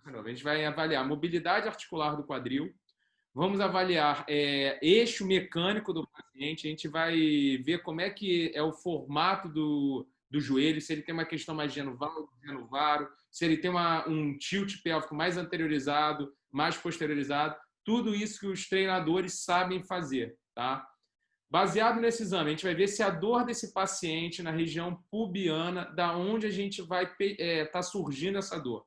A gente vai avaliar a mobilidade articular do quadril, vamos avaliar eixo mecânico do paciente, a gente vai ver como é que é o formato do joelho, se ele tem uma questão mais genovaro, se ele tem um tilt pélvico mais anteriorizado, mais posteriorizado, tudo isso que os treinadores sabem fazer, tá? Baseado nesse exame, a gente vai ver se a dor desse paciente na região pubiana, da onde a gente vai tá surgindo essa dor.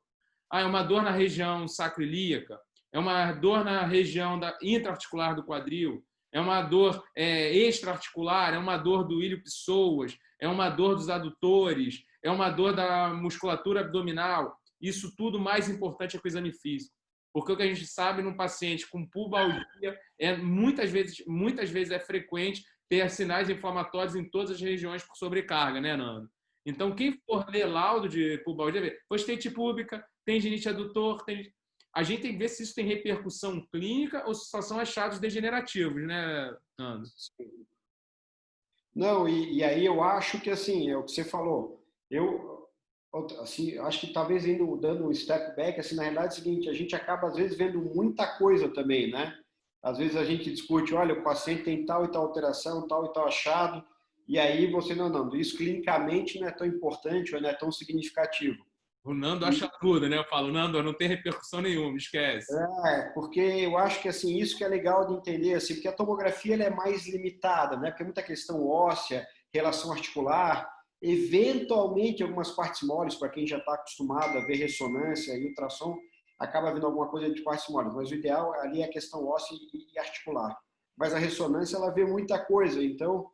É uma dor na região sacroiliaca, é uma dor na região intraarticular do quadril, é uma dor extraarticular, é uma dor do ilho-psoas, é uma dor dos adutores, é uma dor da musculatura abdominal. Isso tudo mais importante é com o exame físico. Porque o que a gente sabe num paciente com pubalgia muitas vezes é frequente ter sinais inflamatórios em todas as regiões por sobrecarga, né, Nando? Então, quem for ler laudo de pubalgia, postite púbica, tendinite adutor, a gente tem que ver se isso tem repercussão clínica ou se só são achados degenerativos, né, Nando? Não, e aí eu acho que, assim, é o que você falou. Eu, assim, acho que talvez dando um step back, assim, na realidade é o seguinte, a gente acaba, às vezes, vendo muita coisa também, né? Às vezes a gente discute, olha, o paciente tem tal e tal alteração, tal e tal achado, e aí você, não, isso clinicamente não é tão importante ou não é tão significativo. O Nando acha tudo, né? Eu falo, Nando, não tem repercussão nenhuma, esquece. Porque eu acho que assim, isso que é legal de entender, assim, porque a tomografia ela é mais limitada, né? Porque é muita questão óssea, relação articular, eventualmente algumas partes moles, para quem já está acostumado a ver ressonância e ultrassom, acaba vendo alguma coisa de partes moles, mas o ideal ali é a questão óssea e articular. Mas a ressonância ela vê muita coisa, então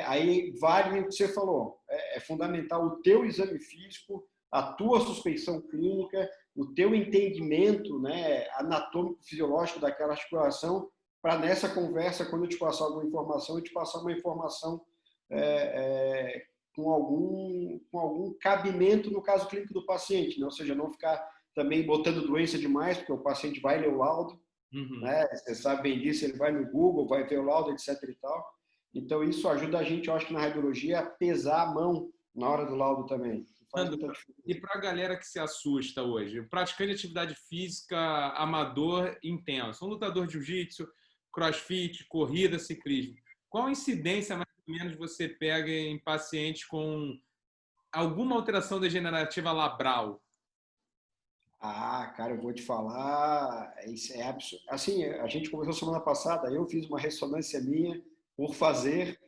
aí vale o que você falou, é fundamental o teu exame físico, a tua suspeição clínica, o teu entendimento, né, anatômico-fisiológico daquela articulação, para nessa conversa, quando eu te passar alguma informação, eu te passar uma informação com algum cabimento no caso clínico do paciente, né? Ou seja, não ficar também botando doença demais, porque o paciente vai ler o laudo, né? Você sabe bem disso, ele vai no Google, vai ver o laudo, etc. e tal. Então, isso ajuda a gente, eu acho que na radiologia, a pesar a mão na hora do laudo também. E para a galera que se assusta hoje, praticante de atividade física amador intenso, um lutador de jiu-jitsu, crossfit, corrida, ciclismo, qual a incidência mais ou menos você pega em pacientes com alguma alteração degenerativa labral? Cara, eu vou te falar, isso é absurdo. Assim, a gente conversou semana passada, eu fiz uma ressonância minha por fazer,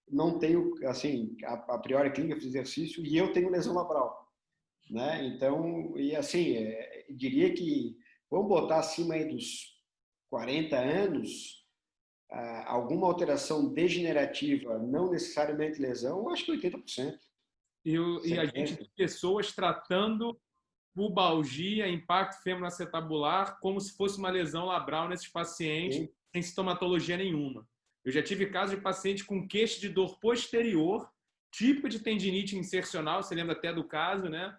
não tenho, assim, a priori clínica, fiz exercício e eu tenho lesão labral, né? Então, e assim, diria que vamos botar acima aí dos 40 anos, alguma alteração degenerativa, não necessariamente lesão, acho que 80%. E a gente tem pessoas tratando pubalgia, impacto femoroacetabular, como se fosse uma lesão labral nesses pacientes, Sim. sem sintomatologia nenhuma. Eu já tive casos de paciente com queixa de dor posterior, típico de tendinite insercional, você lembra até do caso, né?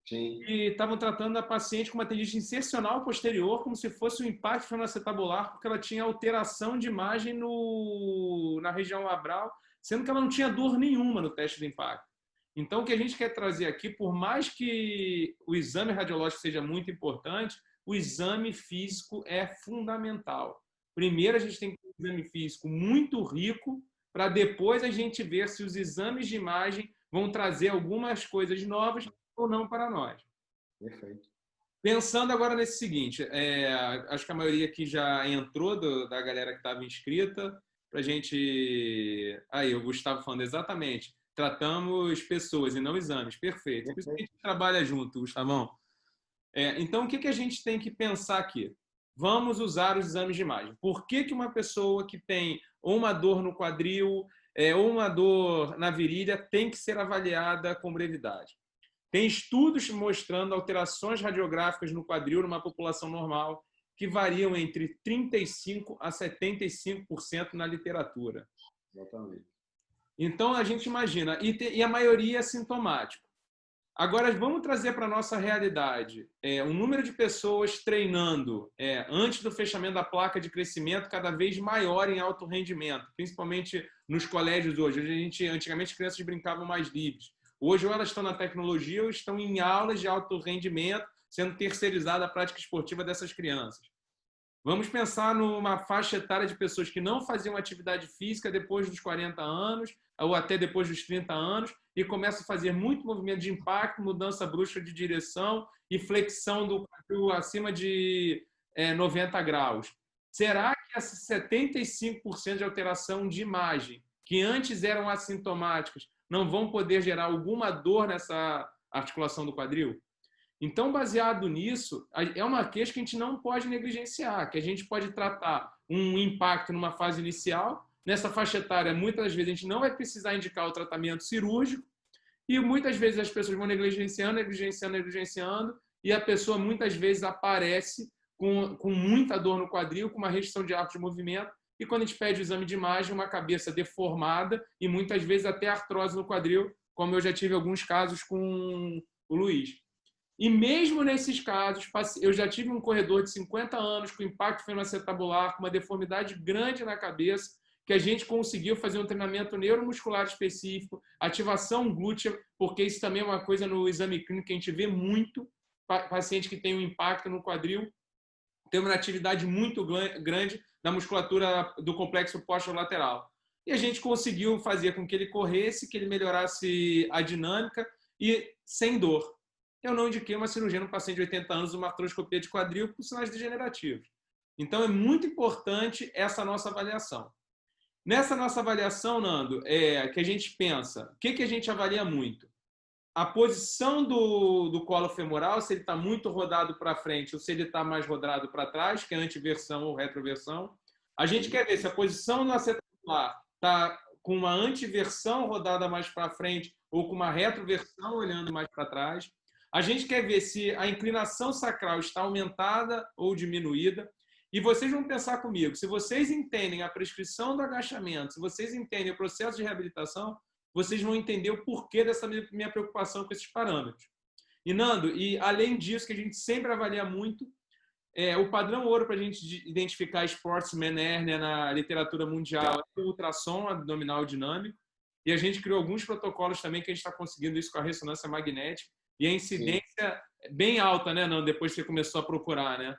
Sim. E estavam tratando a paciente com uma tendinite insercional posterior, como se fosse um impacto femoroacetabular, porque ela tinha alteração de imagem na região labral, sendo que ela não tinha dor nenhuma no teste do impacto. Então, o que a gente quer trazer aqui, por mais que o exame radiológico seja muito importante, o exame físico é fundamental. Primeiro, a gente tem que ter um exame físico muito rico, para depois a gente ver se os exames de imagem vão trazer algumas coisas novas ou não para nós. Perfeito. Pensando agora nesse seguinte, acho que a maioria aqui já entrou da galera que estava inscrita, para a gente... Aí, o Gustavo falando exatamente, tratamos pessoas e não exames, perfeito. Por isso que a gente trabalha junto, Gustavão. Então, o que a gente tem que pensar aqui? Vamos usar os exames de imagem. Por que uma pessoa que tem ou uma dor no quadril ou uma dor na virilha tem que ser avaliada com brevidade? Tem estudos mostrando alterações radiográficas no quadril numa população normal que variam entre 35% a 75% na literatura. Exatamente. Então, a gente imagina, e a maioria é sintomático. Agora, vamos trazer para a nossa realidade um número de pessoas treinando antes do fechamento da placa de crescimento cada vez maior em alto rendimento, principalmente nos colégios hoje. Antigamente, as crianças brincavam mais livres. Hoje, ou elas estão na tecnologia ou estão em aulas de alto rendimento sendo terceirizada a prática esportiva dessas crianças. Vamos pensar numa faixa etária de pessoas que não faziam atividade física depois dos 40 anos ou até depois dos 30 anos e começam a fazer muito movimento de impacto, mudança brusca de direção e flexão do quadril acima de 90 graus. Será que essas 75% de alteração de imagem, que antes eram assintomáticas, não vão poder gerar alguma dor nessa articulação do quadril? Então, baseado nisso, é uma queixa que a gente não pode negligenciar, que a gente pode tratar um impacto numa fase inicial. Nessa faixa etária, muitas vezes a gente não vai precisar indicar o tratamento cirúrgico e muitas vezes as pessoas vão negligenciando, e a pessoa muitas vezes aparece com muita dor no quadril, com uma restrição de arco de movimento, e quando a gente pede o exame de imagem, uma cabeça deformada e muitas vezes até artrose no quadril, como eu já tive alguns casos com o Luiz. E mesmo nesses casos, eu já tive um corredor de 50 anos com impacto fenoacetabular, com uma deformidade grande na cabeça, que a gente conseguiu fazer um treinamento neuromuscular específico, ativação glútea, porque isso também é uma coisa no exame clínico que a gente vê muito, paciente que tem um impacto no quadril, tem uma atividade muito grande na musculatura do complexo posterolateral. E a gente conseguiu fazer com que ele corresse, que ele melhorasse a dinâmica e sem dor. Eu não indiquei uma cirurgia no paciente de 80 anos, uma artroscopia de quadril com sinais degenerativos. Então, é muito importante essa nossa avaliação. Nessa nossa avaliação, Nando, que a gente pensa, o que a gente avalia muito? A posição do colo femoral, se ele está muito rodado para frente ou se ele está mais rodado para trás, que é antiversão ou retroversão. A gente quer ver se a posição no acetabular está com uma antiversão rodada mais para frente ou com uma retroversão olhando mais para trás. A gente quer ver se a inclinação sacral está aumentada ou diminuída. E vocês vão pensar comigo, se vocês entendem a prescrição do agachamento, se vocês entendem o processo de reabilitação, vocês vão entender o porquê dessa minha preocupação com esses parâmetros. E, Nando, e além disso, que a gente sempre avalia muito, o padrão ouro para a gente identificar sportsman hérnia na literatura mundial é o ultrassom abdominal dinâmico. E a gente criou alguns protocolos também que a gente está conseguindo isso com a ressonância magnética. E a incidência é bem alta, né, Nando, depois que você começou a procurar, né?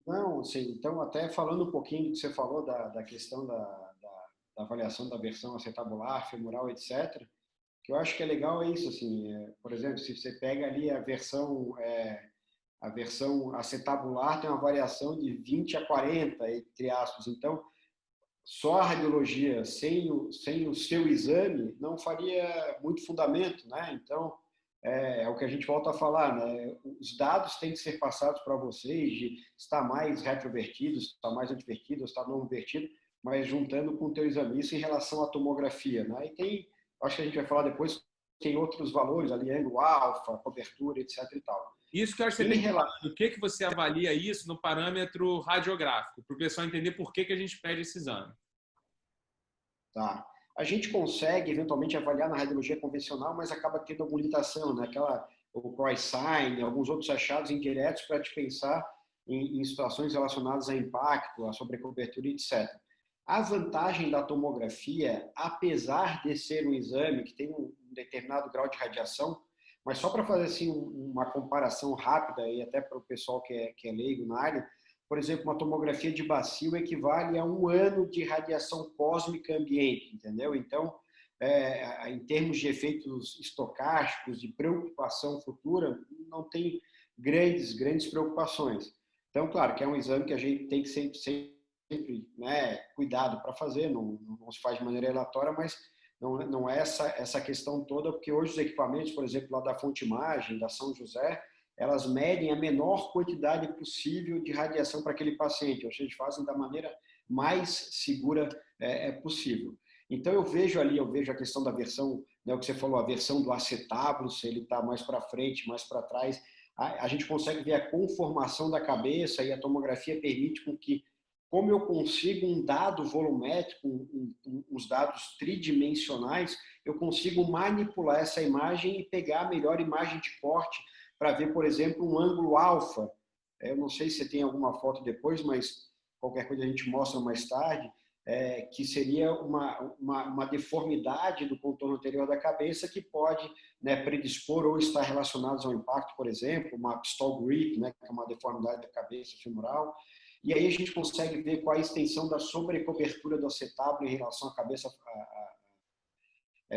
Não, sim. Então, até falando um pouquinho do que você falou da questão da avaliação da versão acetabular, femoral, etc., que eu acho que é legal é isso, assim, por exemplo, se você pega ali a versão acetabular tem uma variação de 20 a 40, entre aspas. Então, só a radiologia sem o seu exame não faria muito fundamento, né? Então, é o que a gente volta a falar, né? Os dados têm que ser passados para vocês de estar mais retrovertido, estar mais antivertido, estar não invertido, mas juntando com o teu exame. Isso em relação à tomografia, né? E tem, acho que a gente vai falar depois, tem outros valores ali, ângulo alfa, cobertura, etc. e tal. Isso que eu acho que você tem que falar. O que você avalia isso no parâmetro radiográfico, para o pessoal entender por que a gente pede esse exame. Tá. A gente consegue, eventualmente, avaliar na radiologia convencional, mas acaba tendo alguma limitação, né? O CrossSign, alguns outros achados indiretos para te pensar em situações relacionadas a impacto, a sobrecobertura, etc. A vantagem da tomografia, apesar de ser um exame que tem um determinado grau de radiação, mas só para fazer assim, uma comparação rápida e até para o pessoal que é leigo na área, por exemplo, uma tomografia de bacilo equivale a 1 ano de radiação cósmica ambiente, entendeu? Então, em termos de efeitos estocásticos, de preocupação futura, não tem grandes preocupações. Então, claro que é um exame que a gente tem que sempre né, cuidado para fazer, não se faz de maneira aleatória, mas não é essa questão toda, porque hoje os equipamentos, por exemplo, lá da Fonte Imagem, da São José, elas medem a menor quantidade possível de radiação para aquele paciente, ou seja, fazem da maneira mais segura possível. Então, eu vejo a questão da versão, né, o que você falou, a versão do acetábulo, se ele está mais para frente, mais para trás, a gente consegue ver a conformação da cabeça e a tomografia permite com que, como eu consigo um dado volumétrico, uns dados tridimensionais, eu consigo manipular essa imagem e pegar a melhor imagem de corte para ver, por exemplo, um ângulo alfa. Eu não sei se você tem alguma foto depois, mas qualquer coisa a gente mostra mais tarde. que seria uma deformidade do contorno anterior da cabeça que pode, né, predispor ou estar relacionados ao impacto, por exemplo, uma pistol grip, né, que é uma deformidade da cabeça femoral. E aí a gente consegue ver qual a extensão da sobrecobertura do acetábulo em relação à cabeça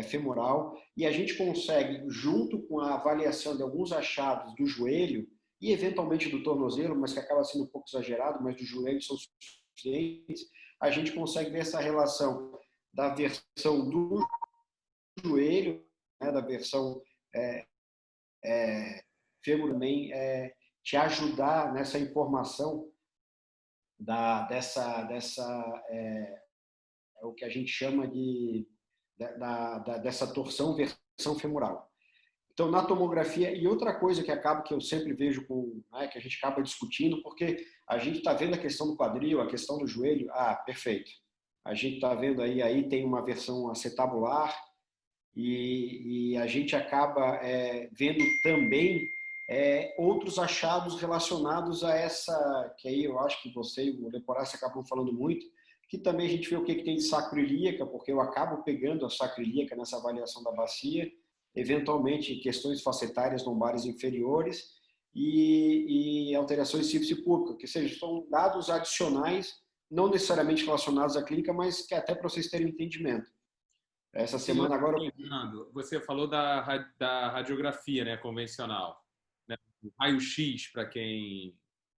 femoral. E a gente consegue, junto com a avaliação de alguns achados do joelho e eventualmente do tornozelo, mas que acaba sendo um pouco exagerado, mas do joelho são suficientes, a gente consegue ver essa relação da versão do joelho, né, da versão fêmur também, te ajudar nessa informação dessa o que a gente chama dessa torção versão femoral. Então, na tomografia, e outra coisa que eu sempre vejo né, que a gente acaba discutindo, porque a gente está vendo a questão do quadril, a questão do joelho, perfeito. A gente está vendo aí tem uma versão acetabular e a gente acaba vendo também outros achados relacionados a essa, que aí eu acho que você e o Leporassi acabam falando muito, que também a gente vê o que tem de sacroiliaca, porque eu acabo pegando a sacroiliaca nessa avaliação da bacia, eventualmente questões facetárias lombares inferiores e alterações cívico-pública, que seja, são dados adicionais, não necessariamente relacionados à clínica, mas que até para vocês terem um entendimento. Essa semana agora... Fernando, você falou da radiografia, né, convencional, né? O raio-x, para quem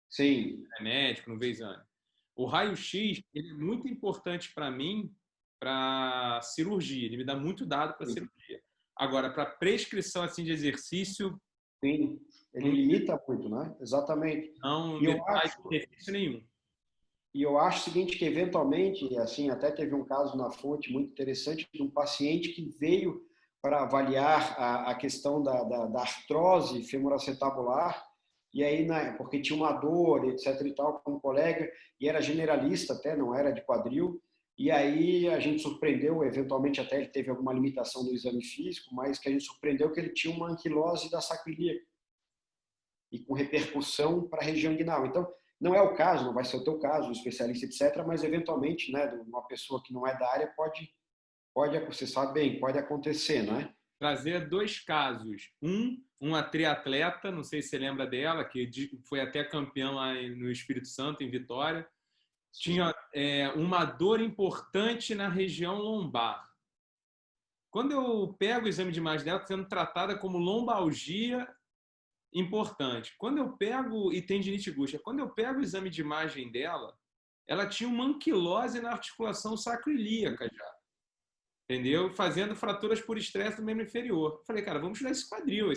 Sim. é médico, não vê exame. O raio-x ele é muito importante para mim para cirurgia, ele me dá muito dado para cirurgia. Agora, para prescrição assim, de exercício... Sim, ele limita muito, né? Exatamente. Não me faz benefício nenhum. E eu acho o seguinte, que eventualmente, assim, até teve um caso na fonte muito interessante de um paciente que veio para avaliar a questão da artrose femoroacetabular, e aí, né, porque tinha uma dor, etc e tal, com um colega, e era generalista até, não era de quadril, e aí a gente surpreendeu, eventualmente até ele teve alguma limitação do exame físico, mas que a gente surpreendeu que ele tinha uma anquilose da sacroiliaca, e com repercussão para a região inguinal. Então, não é o caso, não vai ser o teu caso, um especialista, etc., mas eventualmente, né, uma pessoa que não é da área pode você sabe bem, pode acontecer, né? Trazer dois casos. Uma triatleta, não sei se você lembra dela, que foi até campeã lá no Espírito Santo, em Vitória. Tinha uma dor importante na região lombar. Quando eu pego o exame de imagem dela, sendo tratada como lombalgia importante. Quando eu pego, e tendinite gústea, quando eu pego o exame de imagem dela, ela tinha uma anquilose na articulação sacroiliaca já. Entendeu? Fazendo fraturas por estresse do membro inferior. Falei, cara, vamos estudar esse quadril.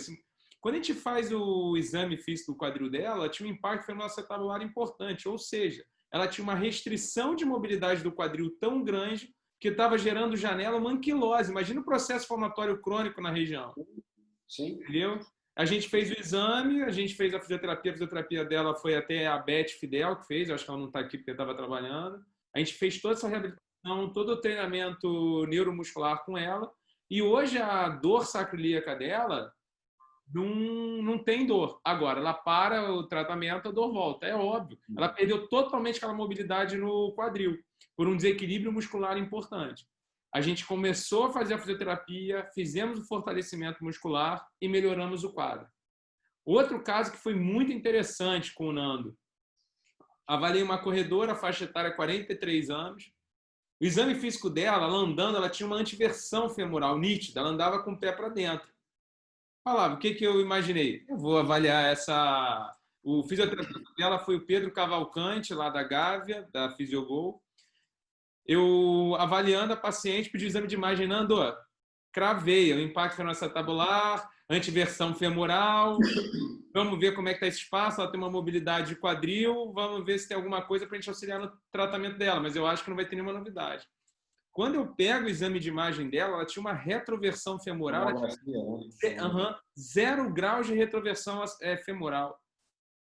Quando a gente faz o exame físico do quadril dela, ela tinha um impacto femoroacetabular importante, ou seja, ela tinha uma restrição de mobilidade do quadril tão grande que estava gerando janela, uma anquilose. Imagina o processo inflamatório crônico na região. Sim. Entendeu? A gente fez o exame, a gente fez a fisioterapia dela foi até a Beth Fidel que fez, eu acho que ela não está aqui porque estava trabalhando. A gente fez toda essa reabilitação, todo o treinamento neuromuscular com ela, e hoje a dor sacroiliaca dela não tem dor. Agora, ela para o tratamento, a dor volta, é óbvio. Ela perdeu totalmente aquela mobilidade no quadril, por um desequilíbrio muscular importante. A gente começou a fazer a fisioterapia, fizemos o fortalecimento muscular e melhoramos o quadro. Outro caso que foi muito interessante com o Nando. Avaliei uma corredora, faixa etária 43 anos. O exame físico dela, ela andando, ela tinha uma antiversão femoral nítida, ela andava com o pé para dentro. Falava, o que eu imaginei? Eu vou avaliar essa... O fisioterapeuta dela foi o Pedro Cavalcante, lá da Gávea, da Fisiogol. Eu, avaliando a paciente, pedi o exame de imagem, Nando, cravei o impacto femoroacetabular, antiversão femoral, vamos ver como é que está esse espaço, ela tem uma mobilidade de quadril, vamos ver se tem alguma coisa para a gente auxiliar no tratamento dela, mas eu acho que não vai ter nenhuma novidade. Quando eu pego o exame de imagem dela, ela tinha uma retroversão femoral, 0 graus de retroversão femoral.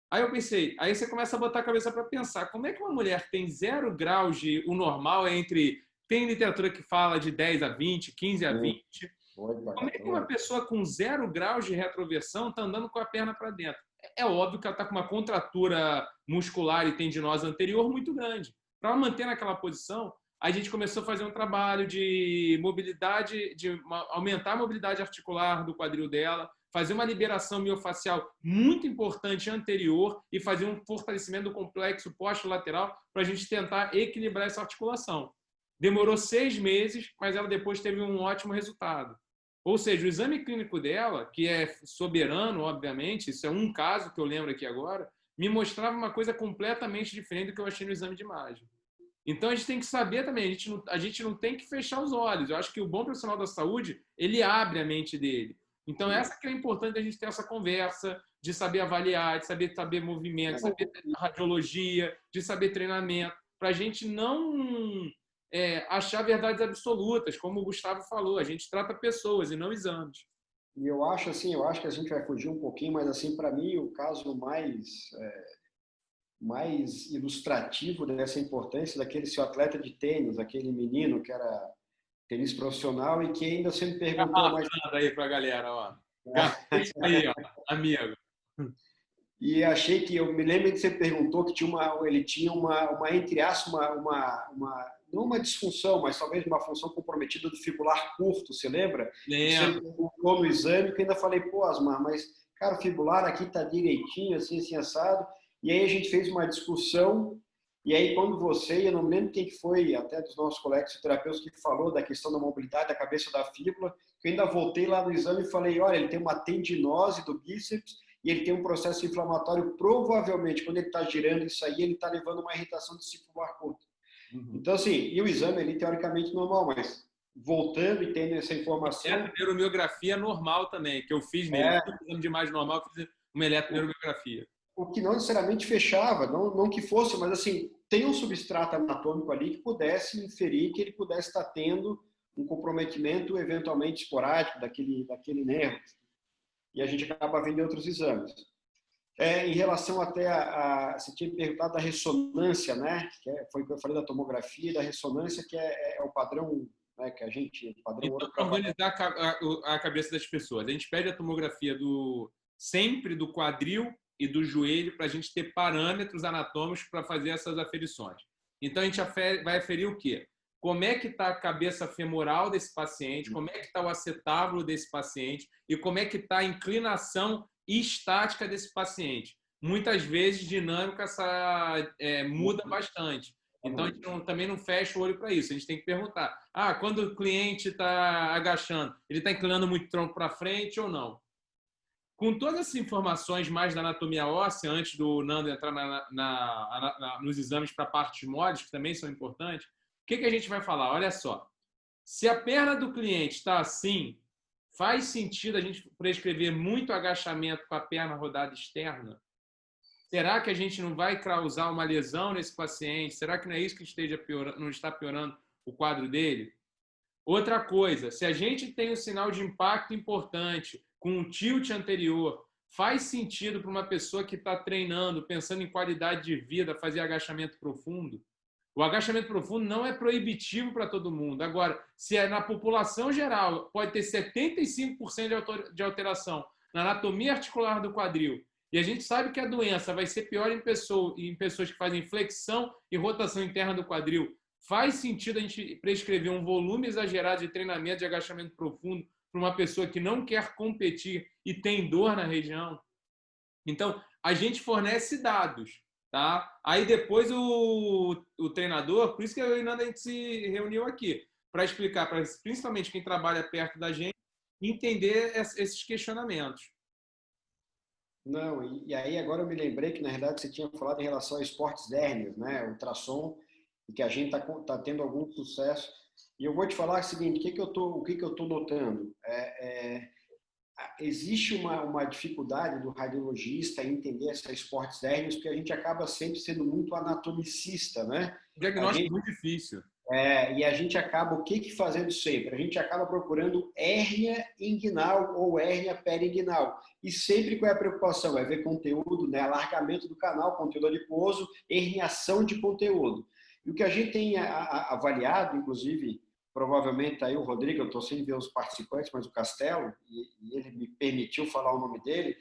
Aí eu pensei, aí você começa a botar a cabeça para pensar, como é que uma mulher tem 0 graus de... O normal é entre... Tem literatura que fala de 10 a 20, 15 a 20. Como é que uma pessoa com 0 graus de retroversão está andando com a perna para dentro? É óbvio que ela está com uma contratura muscular e tendinosa anterior muito grande. Para ela manter naquela posição, a gente começou a fazer um trabalho de mobilidade, aumentar a mobilidade articular do quadril dela, fazer uma liberação miofacial muito importante anterior e fazer um fortalecimento do complexo posterolateral para a gente tentar equilibrar essa articulação. Demorou 6 meses, mas ela depois teve um ótimo resultado. Ou seja, o exame clínico dela, que é soberano, obviamente, isso é um caso que eu lembro aqui agora, me mostrava uma coisa completamente diferente do que eu achei no exame de imagem. Então, a gente tem que saber também, a gente não tem que fechar os olhos. Eu acho que o bom profissional da saúde, ele abre a mente dele. Então, essa que é importante a gente ter essa conversa, de saber avaliar, de saber movimento, de saber radiologia, de saber treinamento, para a gente não achar verdades absolutas, como o Gustavo falou, a gente trata pessoas e não exames. E eu acho assim, eu acho que a gente vai fugir um pouquinho, mas assim, para mim, o caso mais ilustrativo dessa importância daquele seu atleta de tênis, aquele menino que era tênis profissional e que ainda sempre perguntou mais aí para a galera, ó. Isso aí, ó, amigo. E achei que eu me lembro que você perguntou que ele tinha uma entre aspas, não uma disfunção, mas talvez uma função comprometida do fibular curto, você lembra? Lembro. Você perguntou no exame que eu ainda falei, pô, Asmar, mas cara, o fibular aqui tá direitinho, assim, assado. E aí a gente fez uma discussão, e aí quando eu não me lembro quem foi, até dos nossos colegas terapeutas que falou da questão da mobilidade da cabeça da fíbula, que eu ainda voltei lá no exame e falei, olha, ele tem uma tendinose do bíceps, e ele tem um processo inflamatório, provavelmente, quando ele está girando isso aí, ele está levando uma irritação de circular curto. Então, assim, e o exame ali, teoricamente, normal, mas voltando e tendo essa informação... Eletromiografia normal também, que eu fiz nele. Um exame de imagem normal, eu fiz uma eletromiografia. O que não necessariamente fechava, não que fosse, mas assim, tem um substrato anatômico ali que pudesse inferir que ele pudesse estar tendo um comprometimento eventualmente esporádico daquele nervo. E a gente acaba vendo outros exames. Em relação até você tinha perguntado da ressonância, né? Foi o que eu falei da tomografia e da ressonância, que é o padrão, né? Que a gente, padrão então, para organizar a cabeça das pessoas, a gente pede a tomografia sempre do quadril e do joelho para a gente ter parâmetros anatômicos para fazer essas aferições. Então, a gente vai aferir o quê? Como é que está a cabeça femoral desse paciente, como é que está o acetábulo desse paciente e como é que está a inclinação estática desse paciente. Muitas vezes, dinâmica muda bastante. Então, a gente também não fecha o olho para isso. A gente tem que perguntar, quando o cliente está agachando, ele está inclinando muito o tronco para frente ou não? Com todas essas informações mais da anatomia óssea, antes do Nando entrar nos exames para partes moles, que também são importantes, o que a gente vai falar? Olha só, se a perna do cliente está assim, faz sentido a gente prescrever muito agachamento com a perna rodada externa? Será que a gente não vai causar uma lesão nesse paciente? Será que não é isso que não está piorando o quadro dele? Outra coisa, se a gente tem um sinal de impacto importante com um tilt anterior, faz sentido para uma pessoa que está treinando, pensando em qualidade de vida, fazer agachamento profundo? O agachamento profundo não é proibitivo para todo mundo. Agora, se é na população geral, pode ter 75% de alteração na anatomia articular do quadril, e a gente sabe que a doença vai ser pior em pessoas que fazem flexão e rotação interna do quadril, faz sentido a gente prescrever um volume exagerado de treinamento de agachamento profundo para uma pessoa que não quer competir e tem dor na região? Então, a gente fornece dados. Tá? Aí depois o treinador, por isso que eu e o Nando a gente se reuniu aqui, para explicar para principalmente quem trabalha perto da gente, entender esses questionamentos. Não, e aí agora eu me lembrei que na realidade você tinha falado em relação a esportes hérnias, né? Ultrassom, e que a gente tá tendo algum sucesso. E eu vou te falar o seguinte, o que eu tô notando? Existe uma dificuldade do radiologista em entender esses esportes hérnios, porque a gente acaba sempre sendo muito anatomicista, né? O diagnóstico é muito difícil. E a gente acaba, o que fazendo sempre? A gente acaba procurando hérnia inguinal ou hérnia peringuinal. E sempre qual é a preocupação? É ver conteúdo, né? Alargamento do canal, conteúdo adiposo, herniação de conteúdo. E o que a gente tem avaliado, inclusive, provavelmente aí o Rodrigo, eu estou sem ver os participantes, mas o Castelo, e ele me permitiu falar o nome dele,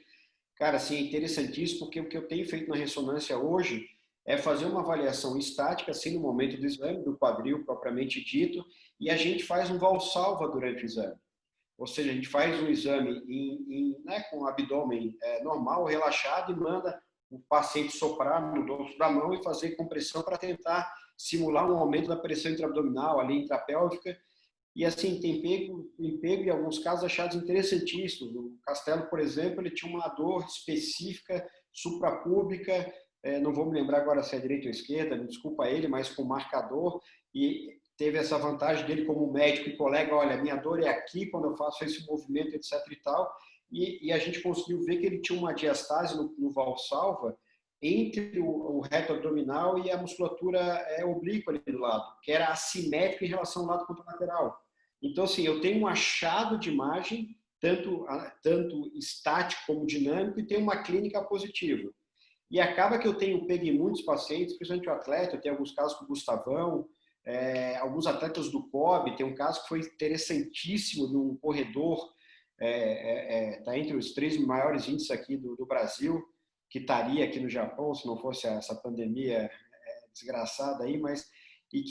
cara, assim, é interessantíssimo, porque o que eu tenho feito na ressonância hoje é fazer uma avaliação estática, assim, no momento do exame, do quadril propriamente dito, e a gente faz um valsalva durante o exame. Ou seja, a gente faz um exame né, com o abdômen normal, relaxado, e manda o paciente soprar no dorso da mão e fazer compressão para tentar simular um aumento da pressão intraabdominal, ali intrapélvica. E assim, tem pego em alguns casos achados interessantíssimos. O Castelo, por exemplo, ele tinha uma dor específica suprapúbica, não vou me lembrar agora se é direita ou esquerda, me desculpa ele, mas com marcador, e teve essa vantagem dele como médico e colega, olha, minha dor é aqui quando eu faço esse movimento, etc e tal, e a gente conseguiu ver que ele tinha uma diastase no valsalva entre o reto abdominal e a musculatura oblíqua ali do lado, que era assimétrica em relação ao lado contralateral. Então, assim, eu tenho um achado de imagem, tanto estático como dinâmico, e tenho uma clínica positiva. E acaba que eu tenho pego em muitos pacientes, principalmente o atleta, eu tenho alguns casos com o Gustavão, alguns atletas do COB, tem um caso que foi interessantíssimo num corredor, está entre os 3 maiores índices aqui do Brasil, que estaria aqui no Japão, se não fosse essa pandemia desgraçada aí, mas e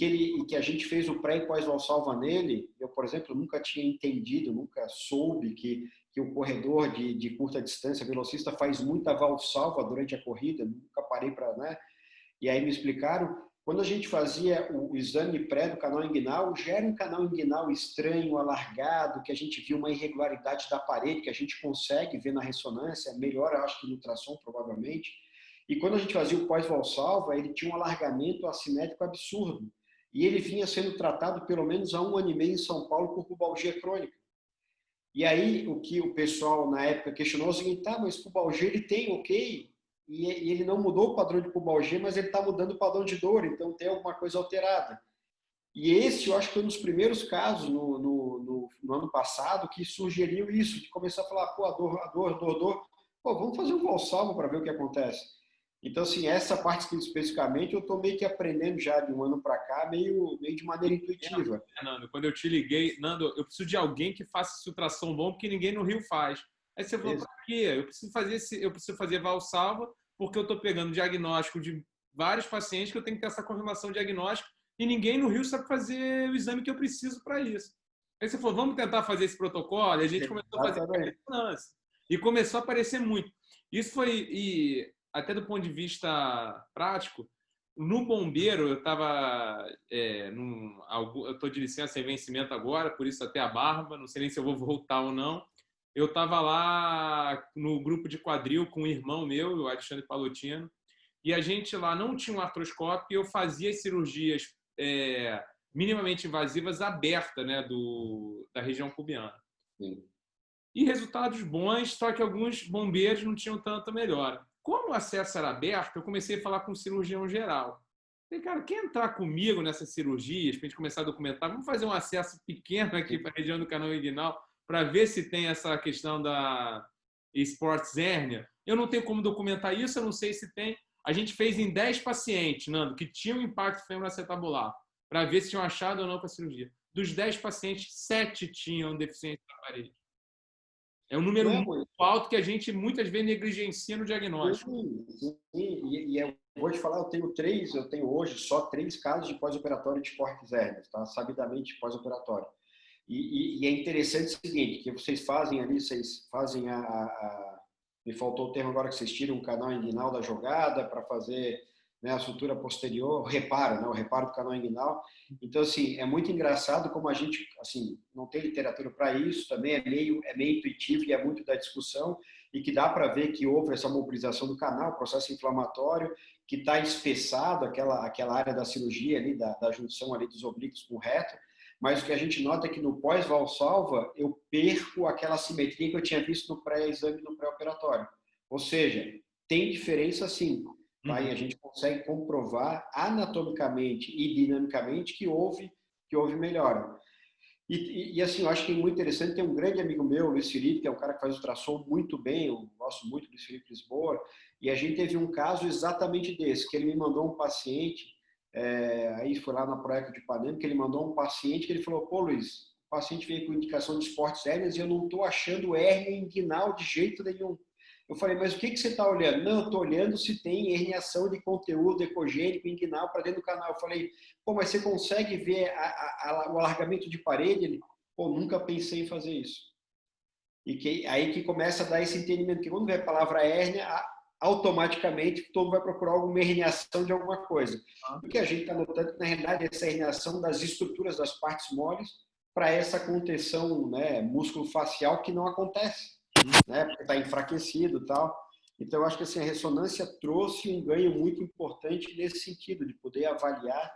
que a gente fez o pré e pós-valsalva nele. Eu, por exemplo, nunca tinha entendido, nunca soube que o corredor de curta distância, velocista, faz muita valsalva durante a corrida, nunca parei para, né? E aí me explicaram, quando a gente fazia o exame pré do canal inguinal, já era um canal inguinal estranho, alargado, que a gente viu uma irregularidade da parede, que a gente consegue ver na ressonância, melhor, acho que no ultrassom, provavelmente. E quando a gente fazia o pós-valsalva, ele tinha um alargamento assimétrico absurdo. E ele vinha sendo tratado pelo menos há 1 ano e meio em São Paulo por pubalgia crônica. E aí, o que o pessoal na época questionou é o seguinte, tá, mas pubalgia ele tem, ok, e ele não mudou o padrão de pubalgia, mas ele está mudando o padrão de dor, então tem alguma coisa alterada. E esse, eu acho que foi um dos primeiros casos no ano passado que sugeriu isso, de começar a falar, pô, a dor, pô, vamos fazer um valsalva para ver o que acontece. Então, assim, essa parte especificamente eu estou meio que aprendendo já de um ano para cá, meio de maneira intuitiva. Nando, quando eu te liguei, Nando, eu preciso de alguém que faça esse ultrassom bom, porque ninguém no Rio faz. Aí você falou, para quê? Eu preciso fazer valsalva, porque eu estou pegando diagnóstico de vários pacientes que eu tenho que ter essa confirmação diagnóstica e ninguém no Rio sabe fazer o exame que eu preciso para isso. Aí você falou, vamos tentar fazer esse protocolo, e a gente começou a fazer ressonância. E começou a aparecer muito. Isso foi, e até do ponto de vista prático, no bombeiro, eu estava. Eu estou de licença em vencimento agora, por isso até a barba, não sei nem se eu vou voltar ou não. Eu estava lá no grupo de quadril com um irmão meu, o Alexandre Palotino, e a gente lá não tinha um artroscópio e eu fazia as cirurgias minimamente invasivas abertas, né, da região pubiana. Sim. E resultados bons, só que alguns bombeiros não tinham tanta melhora. Como o acesso era aberto, eu comecei a falar com o cirurgião geral. Falei, cara, quer entrar comigo nessas cirurgias, para a gente começar a documentar? Vamos fazer um acesso pequeno aqui para a região do canal inguinal, para ver se tem essa questão da sports hérnia. Eu não tenho como documentar isso, eu não sei se tem. A gente fez em 10 pacientes, Nando, que tinham impacto femoroacetabular, para ver se tinham achado ou não para a cirurgia. Dos 10 pacientes, 7 tinham deficiência da parede. É um número muito alto que a gente muitas vezes negligencia no diagnóstico. Sim. E eu vou te falar, eu tenho hoje só 3 casos de pós-operatório de esportes hérnias, tá? Sabidamente pós-operatório. E é interessante o seguinte, que vocês fazem ali, vocês fazem me faltou o termo agora, que vocês tiram o canal inguinal da jogada para fazer, né, a sutura posterior, o reparo, né, o reparo do canal inguinal. Então, assim, é muito engraçado como a gente, assim, não tem literatura para isso, também é meio intuitivo e é muito da discussão, e que dá para ver que houve essa mobilização do canal, processo inflamatório, que está espessado, aquela área da cirurgia ali, da junção ali dos oblíquos com o reto, mas o que a gente nota é que no pós-valsalva eu perco aquela simetria que eu tinha visto no pré-exame, no pré-operatório. Ou seja, tem diferença sim. Tá? E a gente consegue comprovar anatomicamente e dinamicamente que houve melhora. E assim, eu acho que é muito interessante, tem um grande amigo meu, Luiz Felipe, que é um cara que faz ultrassom muito bem, eu gosto muito do Luiz Felipe Lisboa, e a gente teve um caso exatamente desse, que ele me mandou um paciente, aí foi lá na Proeco de Ipanema, que ele mandou um paciente que ele falou, pô Luiz, o paciente veio com indicação de esportes hérnias e eu não estou achando hérnia inguinal de jeito nenhum. Eu falei, mas o que você está olhando? Não, eu estou olhando se tem herniação de conteúdo ecogênico inguinal para dentro do canal. Eu falei, pô, mas você consegue ver o alargamento de parede? Ele, pô, nunca pensei em fazer isso. Aí que começa a dar esse entendimento, que quando vem a palavra hérnia, automaticamente todo vai procurar alguma herniação de alguma coisa. O que a gente está notando que, na realidade, essa herniação das estruturas das partes moles para essa contenção, né, músculo-facial que não acontece, né, porque está enfraquecido e tal. Então, eu acho que assim, a ressonância trouxe um ganho muito importante nesse sentido, de poder avaliar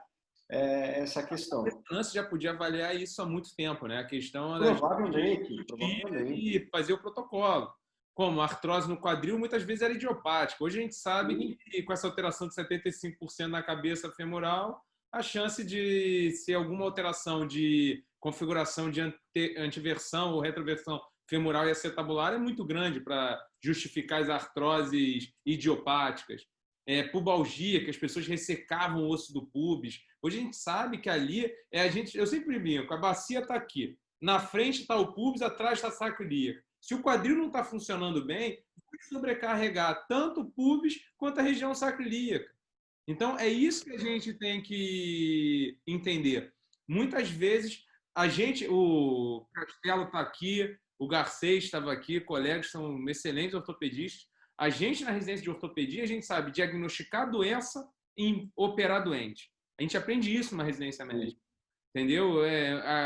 essa questão. A ressonância já podia avaliar isso há muito tempo, né? A questão era provavelmente. E fazer o protocolo. Como a artrose no quadril muitas vezes era idiopática. Hoje a gente sabe que com essa alteração de 75% na cabeça femoral, a chance de ser alguma alteração de configuração de antiversão ou retroversão femoral e acetabular é muito grande para justificar as artroses idiopáticas. Pubalgia, que as pessoas ressecavam o osso do pubis. Hoje a gente sabe que ali eu sempre brinco, a bacia está aqui, na frente está o pubis, atrás está a sacro ilíaco. Se o quadril não está funcionando bem, vai sobrecarregar tanto o pubis quanto a região sacroiliaca. Então, é isso que a gente tem que entender. Muitas vezes, o Castelo está aqui, o Garcês estava aqui, colegas são excelentes ortopedistas. A gente, na residência de ortopedia, a gente sabe diagnosticar a doença e operar doente. A gente aprende isso na residência médica. Entendeu?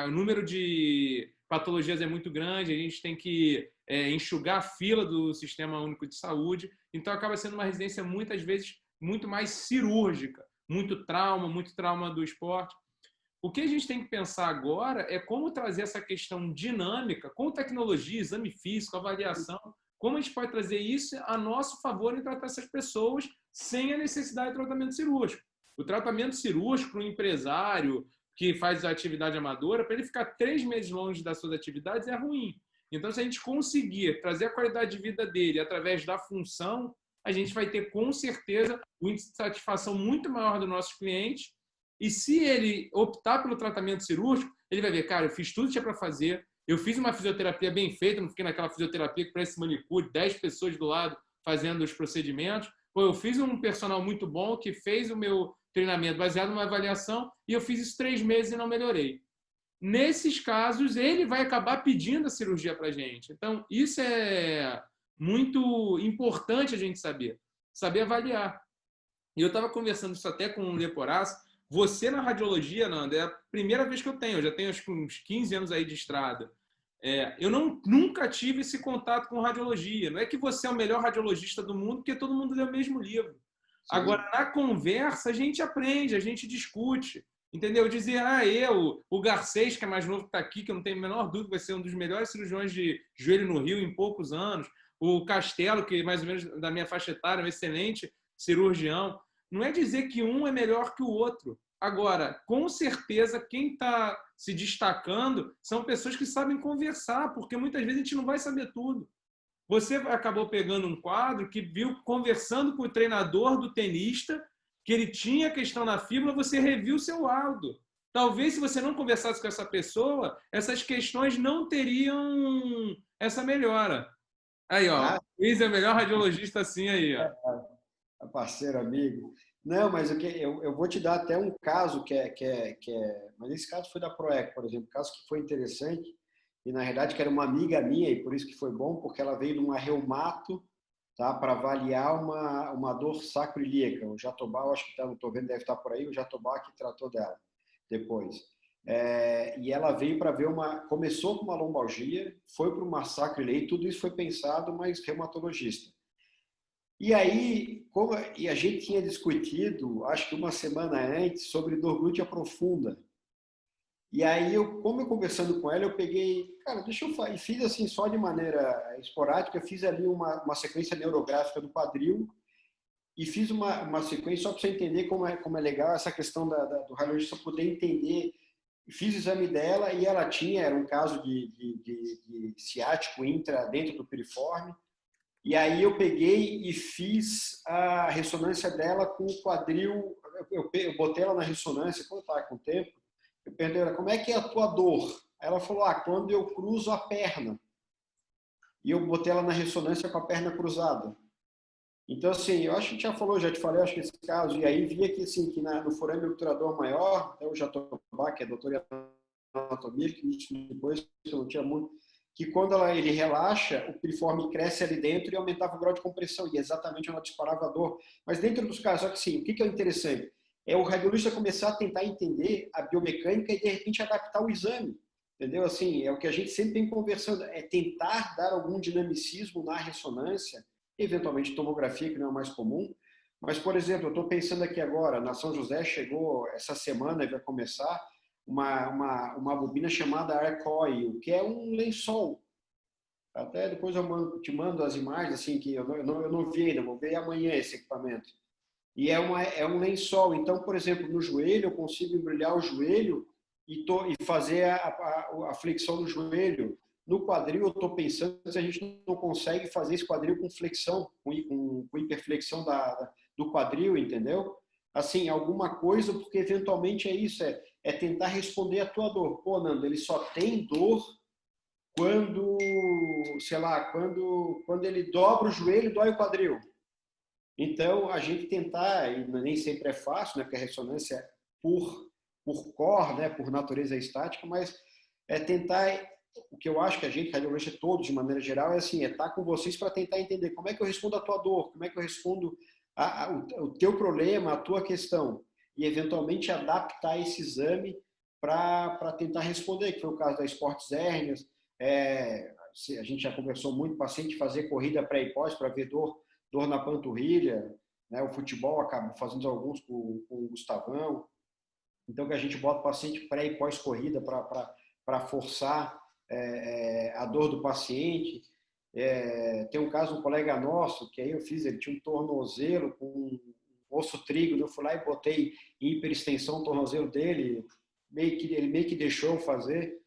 O número de patologias é muito grande, a gente tem que enxugar a fila do Sistema Único de Saúde, então acaba sendo uma residência muitas vezes muito mais cirúrgica, muito trauma do esporte. O que a gente tem que pensar agora é como trazer essa questão dinâmica com tecnologia, exame físico, avaliação, como a gente pode trazer isso a nosso favor em tratar essas pessoas sem a necessidade de tratamento cirúrgico. O tratamento cirúrgico para um empresário que faz a atividade amadora, para ele ficar 3 meses longe das suas atividades é ruim. Então, se a gente conseguir trazer a qualidade de vida dele através da função, a gente vai ter, com certeza, um índice de satisfação muito maior dos nossos clientes. E se ele optar pelo tratamento cirúrgico, ele vai ver, cara, eu fiz tudo que tinha para fazer, eu fiz uma fisioterapia bem feita, não fiquei naquela fisioterapia que parece manicure, 10 pessoas do lado fazendo os procedimentos. Ou eu fiz um personal muito bom que fez o meu treinamento baseado numa avaliação e eu fiz isso 3 meses e não melhorei. Nesses casos, ele vai acabar pedindo a cirurgia para a gente. Então, isso é muito importante a gente saber avaliar. E eu estava conversando isso até com o Leporace. Você na radiologia, Nanda, é a primeira vez que eu tenho. Eu já tenho acho que uns 15 anos aí de estrada. Eu nunca tive esse contato com radiologia. Não é que você é o melhor radiologista do mundo, porque todo mundo lê o mesmo livro. Sim. Agora, na conversa, a gente aprende, a gente discute. Entendeu? Dizer, o Garcês, que é mais novo que está aqui, que eu não tenho a menor dúvida, vai ser um dos melhores cirurgiões de joelho no Rio em poucos anos. O Castelo, que mais ou menos da minha faixa etária, é um excelente cirurgião. Não é dizer que um é melhor que o outro. Agora, com certeza, quem está se destacando são pessoas que sabem conversar, porque muitas vezes a gente não vai saber tudo. Você acabou pegando um quadro que viu conversando com o treinador do tenista, que ele tinha questão na fíbula, você reviu o seu laudo. Talvez, se você não conversasse com essa pessoa, essas questões não teriam essa melhora. Aí, ó, Luiz é o melhor radiologista assim aí, ó. Parceiro, amigo. Não, mas eu vou te dar até um caso mas esse caso foi da Proeco, por exemplo, um caso que foi interessante e na verdade que era uma amiga minha e por isso que foi bom, porque ela veio de uma reumato, tá, para avaliar uma dor sacroiliaca. O Jatobá, eu acho que tá, não estou vendo, deve estar por aí, o Jatobá que tratou dela depois. E ela veio para ver começou com uma lombalgia, foi para uma sacroiliaca, tudo isso foi pensado, mas reumatologista. E aí, e a gente tinha discutido, acho que uma semana antes, sobre dor glútea profunda. E aí, como eu conversando com ela, eu peguei, cara, deixa eu fazer, e fiz assim, só de maneira esporádica, fiz ali uma sequência neurográfica do quadril e fiz uma sequência só para você entender como é legal essa questão do radiologista poder entender. Fiz o exame dela e ela era um caso de ciático dentro do piriforme. E aí eu peguei e fiz a ressonância dela com o quadril. Eu botei ela na ressonância, quando eu estava com o tempo, eu perguntei ela, como é que é a tua dor? Ela falou, quando eu cruzo a perna. e eu botei ela na ressonância com a perna cruzada. Então, assim, eu acho que já te falei, acho que esse caso, e aí via que, assim, que no forame obturador maior, até o Jatobá, que é doutor em anatomia, que depois que eu não tinha muito, que quando ele relaxa, o piriforme cresce ali dentro e aumentava o grau de compressão, e exatamente onde disparava a dor. Mas dentro dos casos, só que sim, o que é interessante? É o radiologista começar a tentar entender a biomecânica e, de repente, adaptar o exame. Entendeu? Assim, é o que a gente sempre vem conversando, é tentar dar algum dinamicismo na ressonância, eventualmente tomografia, que não é mais comum. Mas, por exemplo, eu estou pensando aqui agora, na São José chegou essa semana, vai começar, uma bobina chamada Arcoil, que é um lençol. Até depois eu te mando as imagens, assim, que eu não vi ainda, vou ver amanhã esse equipamento. E é um lençol. Então, por exemplo, no joelho, eu consigo embrulhar o joelho e fazer a flexão do joelho. No quadril, eu estou pensando se a gente não consegue fazer esse quadril com flexão, com hiperflexão do quadril, entendeu? Assim, alguma coisa, porque eventualmente é isso, é tentar responder a tua dor. Pô, Nando, ele só tem dor quando, sei lá, quando ele dobra o joelho, dói o quadril. Então, a gente tentar, e nem sempre é fácil, né, porque a ressonância é por core, né, por natureza estática, mas é tentar, o que eu acho que a gente, radiologista todos, de maneira geral, é assim, é estar com vocês para tentar entender como é que eu respondo a tua dor, como é que eu respondo o teu problema, a tua questão, e eventualmente adaptar esse exame para tentar responder, que foi o caso da esportes hérnias, a gente já conversou muito, paciente fazer corrida pré e pós para ver dor na panturrilha, né? O futebol acaba fazendo alguns com o Gustavão. Então, que a gente bota o paciente pré e pós-corrida para forçar a dor do paciente. Tem um caso, um colega nosso, que aí eu fiz, ele tinha um tornozelo com um osso trígono, eu fui lá e botei hiperextensão no tornozelo dele, ele meio que deixou fazer,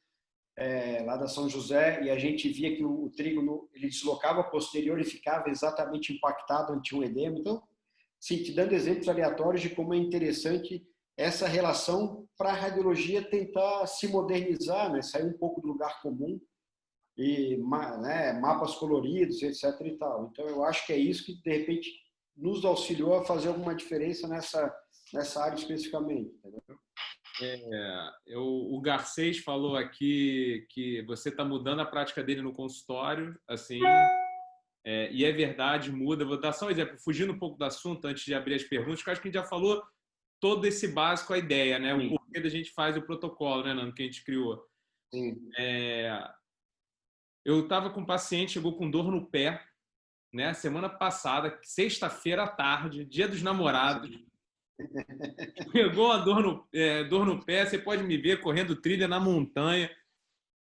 lá da São José, e a gente via que o trígono ele deslocava posterior e ficava exatamente impactado onde tinha um edema. Então, sim, te dando exemplos aleatórios de como é interessante essa relação para a radiologia tentar se modernizar, né? Sair um pouco do lugar comum e, né, mapas coloridos, etc. e tal. Então, eu acho que é isso que, de repente, nos auxiliou a fazer alguma diferença nessa área especificamente. Entendeu? O Garcês falou aqui que você está mudando a prática dele no consultório, assim, e é verdade, muda. Vou dar só um exemplo, fugindo um pouco do assunto antes de abrir as perguntas, que eu acho que a gente já falou todo esse básico, a ideia, né? Sim. O porquê da gente faz o protocolo, né, Nando, que a gente criou. Sim. Eu estava com um paciente, chegou com dor no pé, né? Semana passada, sexta-feira à tarde, dia dos namorados. Pegou a dor no pé, você pode me ver correndo trilha na montanha.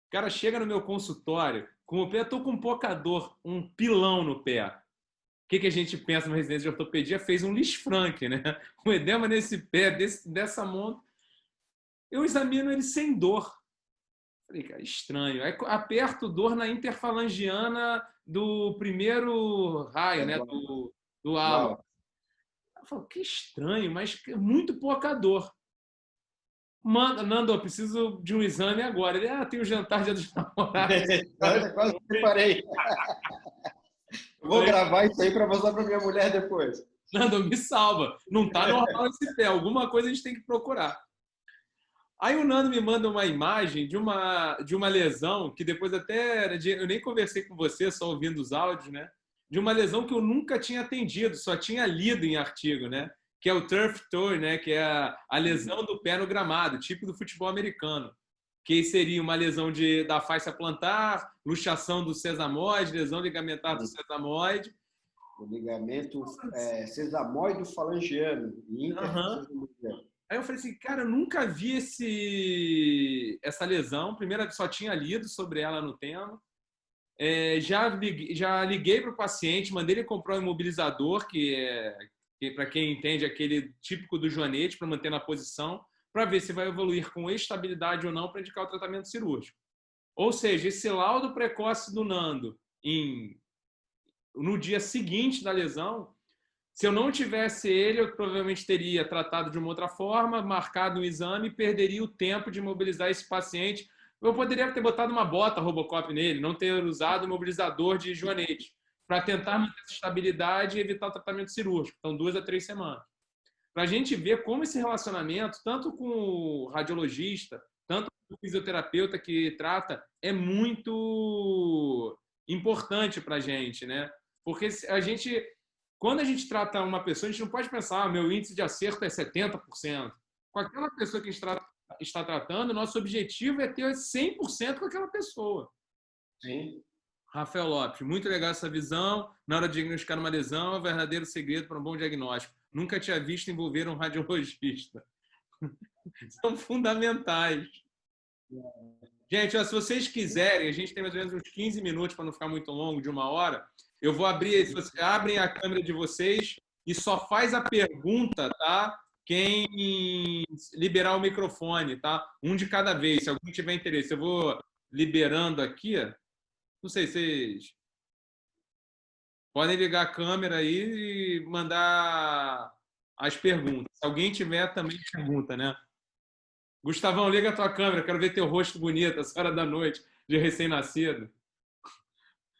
O cara chega no meu consultório, com o pé, tô com pouca dor, um pilão no pé. O que a gente pensa no residência de ortopedia? Fez um Lisfranc, né? Um edema nesse pé, dessa monta. Eu examino ele sem dor. Falei, cara, estranho. Aí aperto dor na interfalangiana do primeiro raio, né? Do halo. Eu falo, que estranho, mas muito pouca dor. Nando, eu preciso de um exame agora. Ele, tem o jantar dia dos namorados. Quase preparei. Vou gravar isso aí para mostrar para minha mulher depois. Nando, me salva. Não tá normal esse pé. Alguma coisa a gente tem que procurar. Aí o Nando me manda uma imagem de uma lesão que depois até eu nem conversei com você, só ouvindo os áudios, né? De uma lesão que eu nunca tinha atendido, só tinha lido em artigo, né? Que é o turf toe, né? Que é a lesão do pé no gramado, tipo do futebol americano. Que seria uma lesão da faixa plantar, luxação do sesamoide, lesão ligamentar do sesamoide. O ligamento sesamoide falangiano. Aí eu falei assim, cara, eu nunca vi essa lesão. Primeiro, só tinha lido sobre ela no tema. Já liguei para o paciente, mandei ele comprar um imobilizador, que para quem entende, aquele típico do joanete, para manter na posição, para ver se vai evoluir com estabilidade ou não para indicar o tratamento cirúrgico. Ou seja, esse laudo precoce do Nando no dia seguinte da lesão, se eu não tivesse ele, eu provavelmente teria tratado de uma outra forma, marcado um exame e perderia o tempo de mobilizar esse paciente Eu poderia ter botado uma bota Robocop nele, não ter usado o imobilizador de joanete, para tentar manter essa estabilidade e evitar o tratamento cirúrgico. Então, 2 a 3 semanas. Para a gente ver como esse relacionamento, tanto com o radiologista, tanto com o fisioterapeuta que trata, é muito importante para a gente, né? Porque a gente, quando a gente trata uma pessoa, a gente não pode pensar, meu índice de acerto é 70%. Com aquela pessoa que a gente está tratando, nosso objetivo é ter 100% com aquela pessoa. Sim. Rafael Lopes, muito legal essa visão. Na hora de diagnosticar uma lesão, é o verdadeiro segredo para um bom diagnóstico. Nunca tinha visto envolver um radiologista. São fundamentais. Gente, ó, se vocês quiserem, a gente tem mais ou menos uns 15 minutos para não ficar muito longo, de 1 hora. Eu vou abrir, se vocês abrem a câmera de vocês e só faz a pergunta, tá? Quem liberar o microfone, tá? Um de cada vez, se alguém tiver interesse. Eu vou liberando aqui. Não sei, vocês podem ligar a câmera aí e mandar as perguntas. Se alguém tiver, também pergunta, né? Gustavão, liga a tua câmera, quero ver teu rosto bonito essa hora da noite, de recém-nascido.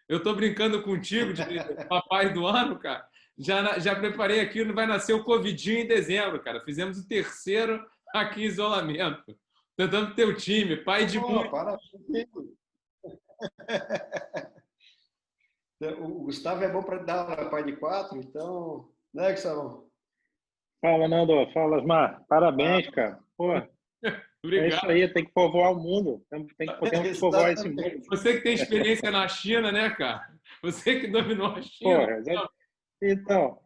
Eu tô brincando contigo de papai do ano, cara. Já preparei aqui, vai nascer o Covidinho em dezembro, cara. Fizemos o 3º aqui em isolamento. Tentando ter o time, pai de muito. O Gustavo é bom para dar pai de 4, então, né, Gustavo? Fala, Nando. Fala, Osmar. Parabéns, cara. Pô, Obrigado. é isso aí, tem que povoar o mundo. Temos que povoar esse mundo. Você que tem experiência na China, né, cara? Você que dominou a China. Porra, então,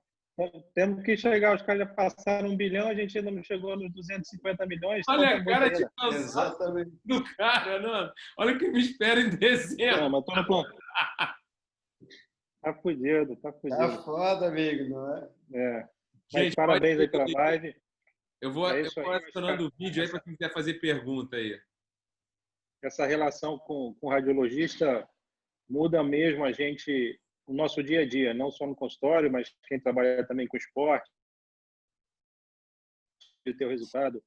temos que chegar. Os caras já passaram 1 bilhão, a gente ainda não chegou nos 250 milhões. Olha a cara de cansado Exatamente. do cara, não. Olha o que me espera em dezembro. Não, mas tô no plano. Tá fudido, tá fudido. Tá foda, amigo, não é? É. Mas gente, parabéns aí pela live. Eu vou adicionando o vídeo aí para quem quiser fazer pergunta aí. Essa relação com o radiologista muda mesmo a gente, o nosso dia a dia, não só no consultório, mas quem trabalha também com esporte, de ter o resultado,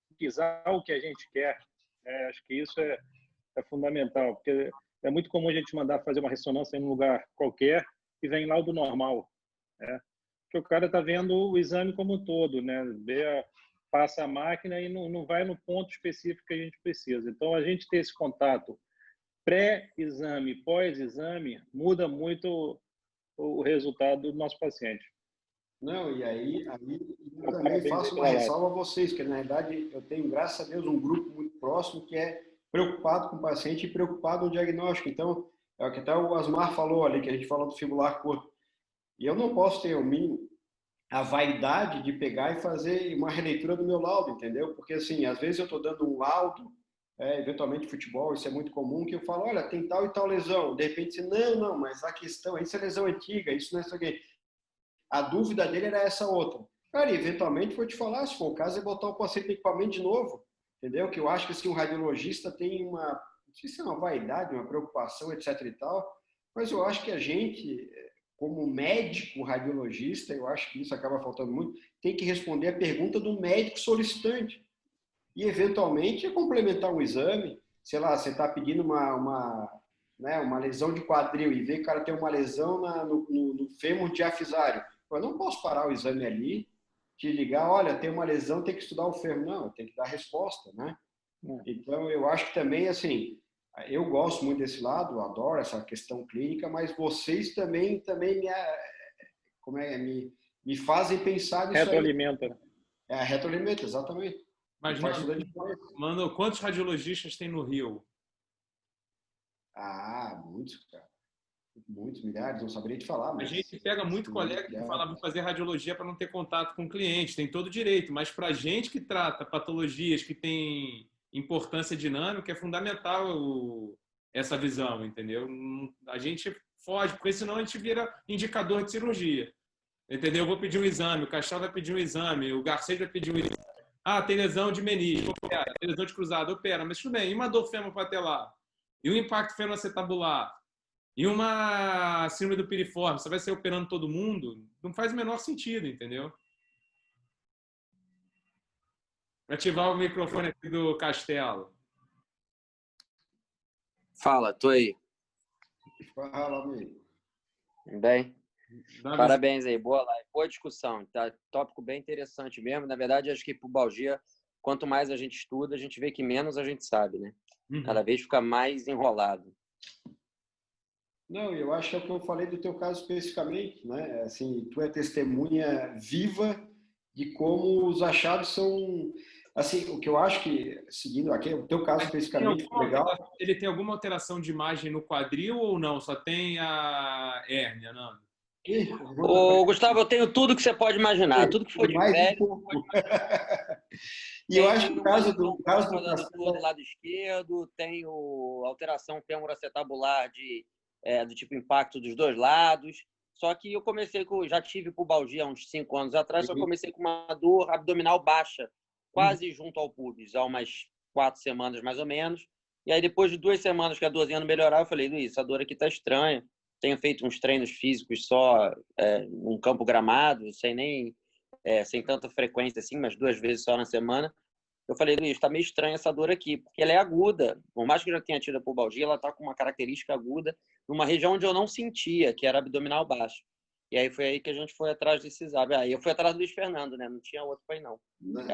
pesquisar o que a gente quer. Acho que isso é fundamental, porque é muito comum a gente mandar fazer uma ressonância em um lugar qualquer e vem laudo normal, né? Porque o cara está vendo o exame como um todo, né? Passa a máquina e não vai no ponto específico que a gente precisa. Então, a gente ter esse contato pré-exame, pós-exame, muda muito o resultado do nosso paciente. Não, e aí eu também faço uma ressalva a vocês, que na verdade eu tenho, graças a Deus, um grupo muito próximo que é preocupado com o paciente e preocupado no diagnóstico. Então, é o que até o Asmar falou ali, que a gente falou do fibular curto. E eu não posso ter o mínimo a vaidade de pegar e fazer uma releitura do meu laudo, entendeu? Porque, assim, às vezes eu estou dando um laudo, eventualmente futebol, isso é muito comum, que eu falo, olha, tem tal e tal lesão. De repente, não, mas a questão, isso é lesão antiga, isso não é isso aqui. A dúvida dele era essa outra. Cara, e eventualmente vou te falar, se for o caso, é botar o paciente no equipamento de novo, entendeu? Que eu acho que assim, um radiologista tem uma, não sei se é uma vaidade, uma preocupação, etc e tal, mas eu acho que a gente, como médico radiologista, eu acho que isso acaba faltando muito, tem que responder a pergunta do médico solicitante. E, eventualmente, complementar um exame, sei lá, você está pedindo uma lesão de quadril e vê que o cara tem uma lesão no fêmur diafisário. Eu não posso parar o exame ali, te ligar, olha, tem uma lesão, tem que estudar o fêmur. Não, tem que dar resposta, né? Então, eu acho que também, assim, eu gosto muito desse lado, adoro essa questão clínica, mas vocês também me fazem pensar nisso. Retroalimenta, né? Retroalimenta, exatamente. Mas, mano, quantos radiologistas tem no Rio? Muitos, cara. Muitos, milhares, não saberia te falar. Mas a gente pega muito colega que fala, vou fazer radiologia para não ter contato com o cliente, tem todo direito, mas para a gente que trata patologias que têm importância dinâmica, é fundamental essa visão, entendeu? A gente foge, porque senão a gente vira indicador de cirurgia, entendeu? Eu vou pedir um exame, o Castelo vai pedir um exame, o Garcês vai pedir um exame. Tem lesão de menisco, opera, tem lesão de cruzado, opera, mas tudo bem, e uma dor femopatelar? E o impacto fenoacetabular? E uma síndrome do piriforme? Você vai ser operando todo mundo? Não faz o menor sentido, entendeu? Ativar o microfone aqui do Castelo. Fala, tô aí. Fala, amigo. Bem, Dá parabéns aí, boa live, boa discussão, tá? Tópico bem interessante mesmo. Na verdade, acho que pubalgia, quanto mais a gente estuda, a gente vê que menos a gente sabe, né? Cada vez fica mais enrolado. Não, eu acho que é o que eu falei do teu caso especificamente, né? Assim, tu é testemunha viva de como os achados são, assim, o que eu acho que, seguindo aqui, o teu caso especificamente foi legal. Ele tem alguma alteração de imagem no quadril ou não? Só tem a hérnia, não? Ô, Gustavo, eu tenho tudo que você pode imaginar, tudo que for de mais velho. um pouco. E eu acho que o caso do do lado esquerdo, tenho alteração femoroacetabular do tipo impacto dos dois lados. Só que eu comecei já tive pubalgia há uns 5 anos atrás, só comecei com uma dor abdominal baixa, quase junto ao pubis, há umas 4 semanas mais ou menos. E aí depois de 2 semanas que a dorzinha não melhorava, eu falei, Luiz, essa dor aqui tá estranha. Tenho feito uns treinos físicos só num campo gramado, sem tanta frequência assim, mas 2 vezes só na semana. Eu falei, Luiz, tá meio estranha essa dor aqui, porque ela é aguda. Por mais que eu já tenha tido a pubalgia, ela tá com uma característica aguda numa região onde eu não sentia, que era abdominal baixo. E aí foi aí que a gente foi atrás desse exame. Aí eu fui atrás do Luiz Fernando, né? Não tinha outro pai, não.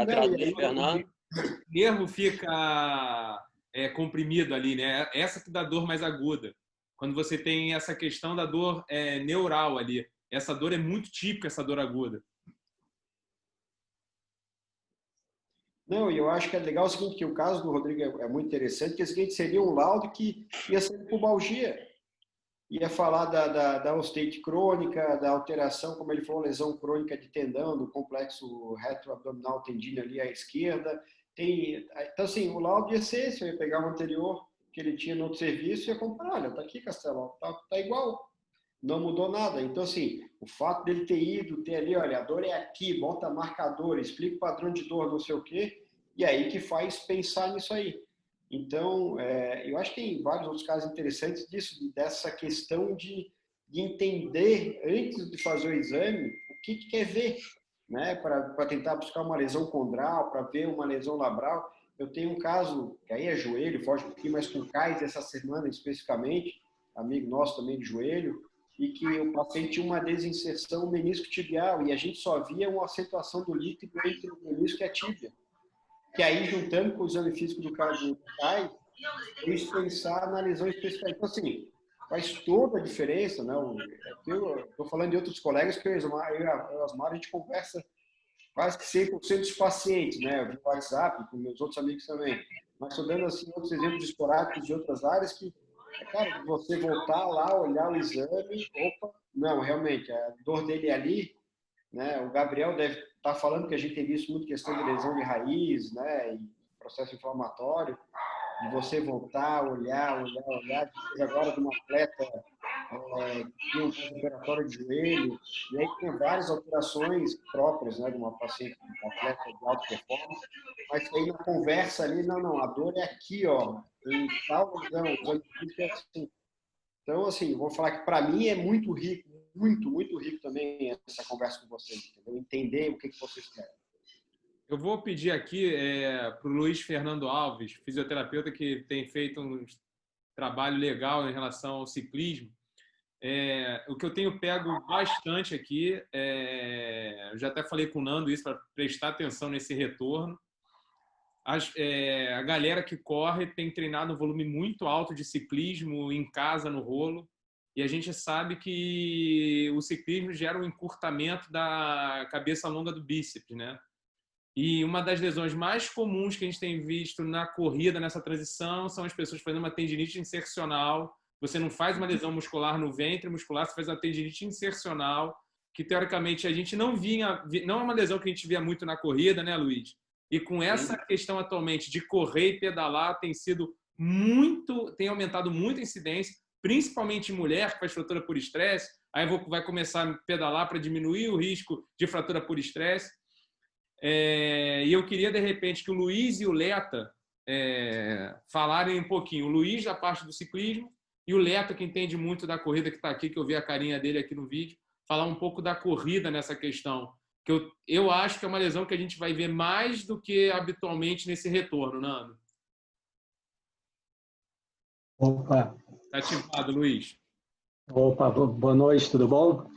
Atrás do Luiz Fernando. O nervo fica comprimido ali, né? Essa que dá dor mais aguda. Quando você tem essa questão da dor neural ali. Essa dor é muito típica, essa dor aguda. Não, e eu acho que é legal o seguinte, que o caso do Rodrigo é muito interessante, que é o seguinte, seria um laudo que ia ser pubalgia. Ia falar da ostite crônica, da alteração, como ele falou, lesão crônica de tendão, do complexo retroabdominal tendíneo ali à esquerda. Então, assim, o laudo ia ser esse, eu ia pegar o anterior que ele tinha no outro serviço e ia comparar, olha, tá aqui, Castelão, tá igual, não mudou nada. Então, assim, o fato dele ter ali, olha, a dor é aqui, bota marcador, explica o padrão de dor, não sei o quê, e aí que faz pensar nisso aí. Então, eu acho que tem vários outros casos interessantes dessa questão de entender, antes de fazer o exame, o que quer ver, né? Para tentar buscar uma lesão condral, para ver uma lesão labral. Eu tenho um caso, que aí é joelho, foge um pouquinho, mas com cais essa semana especificamente, amigo nosso também de joelho, e que o paciente tinha uma desinserção menisco-tibial, e a gente só via uma acentuação do líquido entre o menisco e a tíbia. Que aí, juntando com o exame físico do CAI, isso pensar na lesão específica. Então, assim, faz toda a diferença, né? Eu estou falando de outros colegas que eu e o Asmar, a gente conversa quase que 100% dos pacientes, né? Via WhatsApp, com meus outros amigos também. Mas estou dando, assim, outros exemplos esporádicos de outras áreas que, cara, você voltar lá, olhar o exame, opa, não, realmente, a dor dele é ali, né? O Gabriel deve estar falando que a gente tem visto muito questão de lesão de raiz, né? E processo inflamatório, de você voltar, olhar, agora de um atleta tinha um pós-operatório de joelho, e aí tinha várias alterações próprias, né, de uma paciente, um atleta de alta performance, mas aí na conversa ali, não, a dor é aqui, ó, em tal lesão, é assim. Então, assim, vou falar que para mim é muito rico, muito rico também essa conversa com vocês, entendeu? Entender o que vocês querem. Eu vou pedir aqui para o Luiz Fernando Alves, fisioterapeuta que tem feito um trabalho legal em relação ao ciclismo. O que eu tenho pego bastante aqui, eu já até falei com o Nando isso para prestar atenção nesse retorno. A galera que corre tem treinado um volume muito alto de ciclismo em casa, no rolo, e a gente sabe que o ciclismo gera um encurtamento da cabeça longa do bíceps, né? E uma das lesões mais comuns que a gente tem visto na corrida, nessa transição, são as pessoas fazendo uma tendinite insercional. Você não faz uma lesão muscular no ventre muscular, você faz uma tendinite insercional, que teoricamente a gente não é uma lesão que a gente via muito na corrida, né, Luiz? E com essa questão atualmente de correr e pedalar, tem aumentado muito a incidência, principalmente em mulher que faz fratura por estresse. Aí vai começar a pedalar para diminuir o risco de fratura por estresse. E eu queria, de repente, que o Luiz e o Leta falarem um pouquinho. O Luiz da parte do ciclismo e o Leta, que entende muito da corrida, que está aqui, que eu vi a carinha dele aqui no vídeo, falar um pouco da corrida nessa questão. Que eu acho que é uma lesão que a gente vai ver mais do que habitualmente nesse retorno, Nando. Opa, Está ativado, Luiz. opa, boa noite, tudo bom?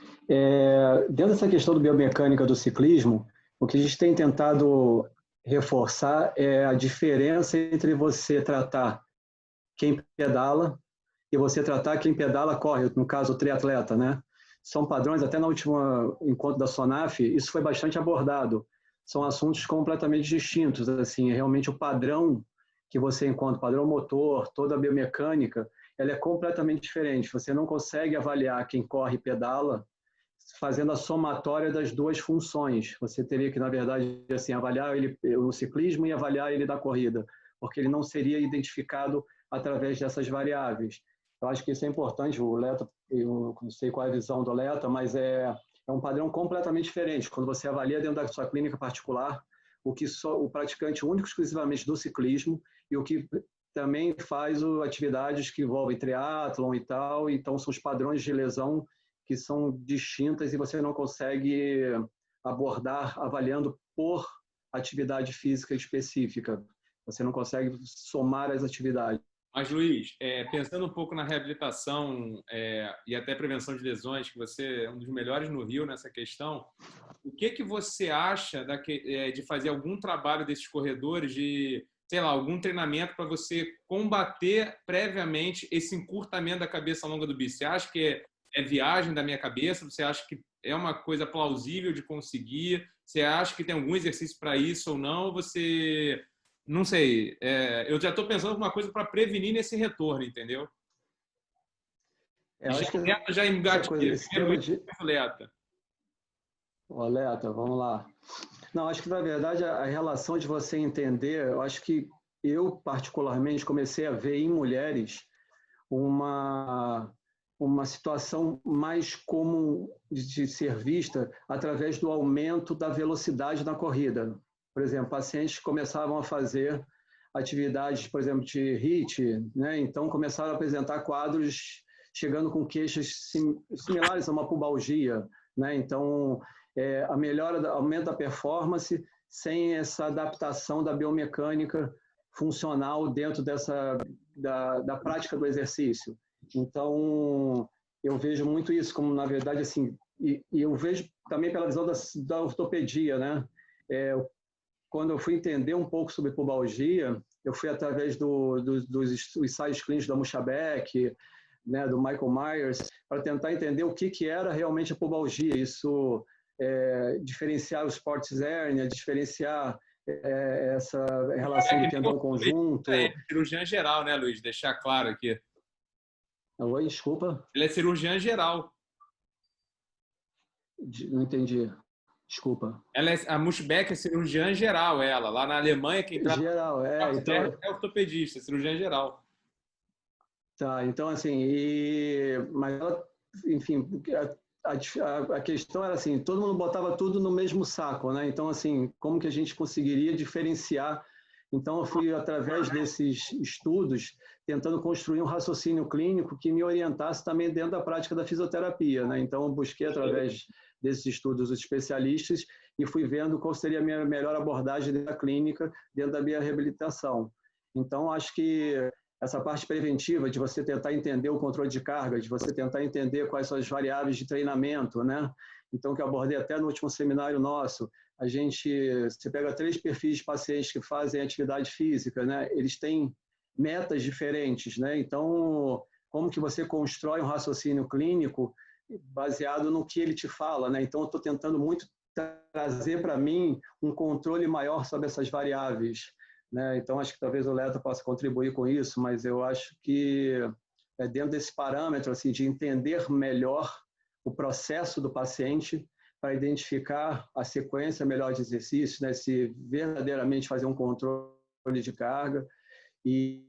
Dentro dessa questão do biomecânica do ciclismo, o que a gente tem tentado reforçar é a diferença entre você tratar quem pedala e você tratar quem pedala corre, no caso o triatleta, né? São padrões, até no último encontro da SONAF, isso foi bastante abordado. São assuntos completamente distintos, assim, realmente o padrão que você encontra, o padrão motor, toda a biomecânica, ela é completamente diferente. Você não consegue avaliar quem corre e pedala fazendo a somatória das duas funções. Você teria que, na verdade, assim, avaliar ele no ciclismo e avaliar ele na corrida, porque ele não seria identificado através dessas variáveis. Eu acho que isso é importante. O Leta, eu não sei qual é a visão do Leta, mas é um padrão completamente diferente. Quando você avalia dentro da sua clínica particular, o praticante único exclusivamente do ciclismo e o que também faz atividades que envolvem triatlon e tal, então são os padrões de lesão que são distintas e você não consegue abordar avaliando por atividade física específica. Você não consegue somar as atividades. Mas, Luiz, pensando um pouco na reabilitação e até prevenção de lesões, que você é um dos melhores no Rio nessa questão, o que você acha de fazer algum trabalho desses corredores, de, sei lá, algum treinamento para você combater previamente esse encurtamento da cabeça longa do bíceps? Você acha que é viagem da minha cabeça? Você acha que é uma coisa plausível de conseguir? Você acha que tem algum exercício para isso ou não? Você... Não sei, eu já estou pensando em uma coisa para prevenir nesse retorno, entendeu? Acho que Já engatilha. esse tema de... Leta. Leta, vamos lá. Não, acho que, na verdade, a relação de você entender, eu acho que eu, particularmente, comecei a ver em mulheres uma situação mais comum de ser vista através do aumento da velocidade na corrida. Por exemplo, pacientes começavam a fazer atividades, por exemplo, de HIIT, né? Então começaram a apresentar quadros chegando com queixas similares a uma pubalgia, né? Então, a melhora, aumento da performance sem essa adaptação da biomecânica funcional dentro da prática do exercício. Então, eu vejo muito isso como, na verdade, assim, e eu vejo também pela visão da ortopedia, né? Quando eu fui entender um pouco sobre pubalgia, eu fui através dos ensaios clínicos da Muschabeck, né, do Michael Myers, para tentar entender o que era realmente a pubalgia. Isso diferenciar os portes hérnia, diferenciar essa relação do tendão conjunto. Cirurgião geral, né, Luiz? Deixar claro aqui. Oi, desculpa. Ele é cirurgião geral. Não entendi. Desculpa. A Muschabeck é cirurgiã geral, ela. Lá na Alemanha, quem trata... Geral, então... é ortopedista, cirurgiã geral. Tá, então, assim, mas ela, enfim, a questão era assim, todo mundo botava tudo no mesmo saco, né? Então, assim, como que a gente conseguiria diferenciar? Então, eu fui, através desses estudos, tentando construir um raciocínio clínico que me orientasse também dentro da prática da fisioterapia, né? Então, eu busquei, através desses estudos, os especialistas e fui vendo qual seria a minha melhor abordagem da clínica dentro da minha reabilitação. Então, acho que essa parte preventiva de você tentar entender o controle de carga, de você tentar entender quais são as variáveis de treinamento, né? Então, que eu abordei até no último seminário nosso, você pega 3 perfis de pacientes que fazem atividade física, né? Eles têm metas diferentes, né? Então, como que você constrói um raciocínio clínico baseado no que ele te fala, né? Então, eu estou tentando muito trazer para mim um controle maior sobre essas variáveis, né? Então, acho que talvez o Leta possa contribuir com isso, mas eu acho que é dentro desse parâmetro assim, de entender melhor o processo do paciente para identificar a sequência melhor de exercícios, né? Se verdadeiramente fazer um controle de carga e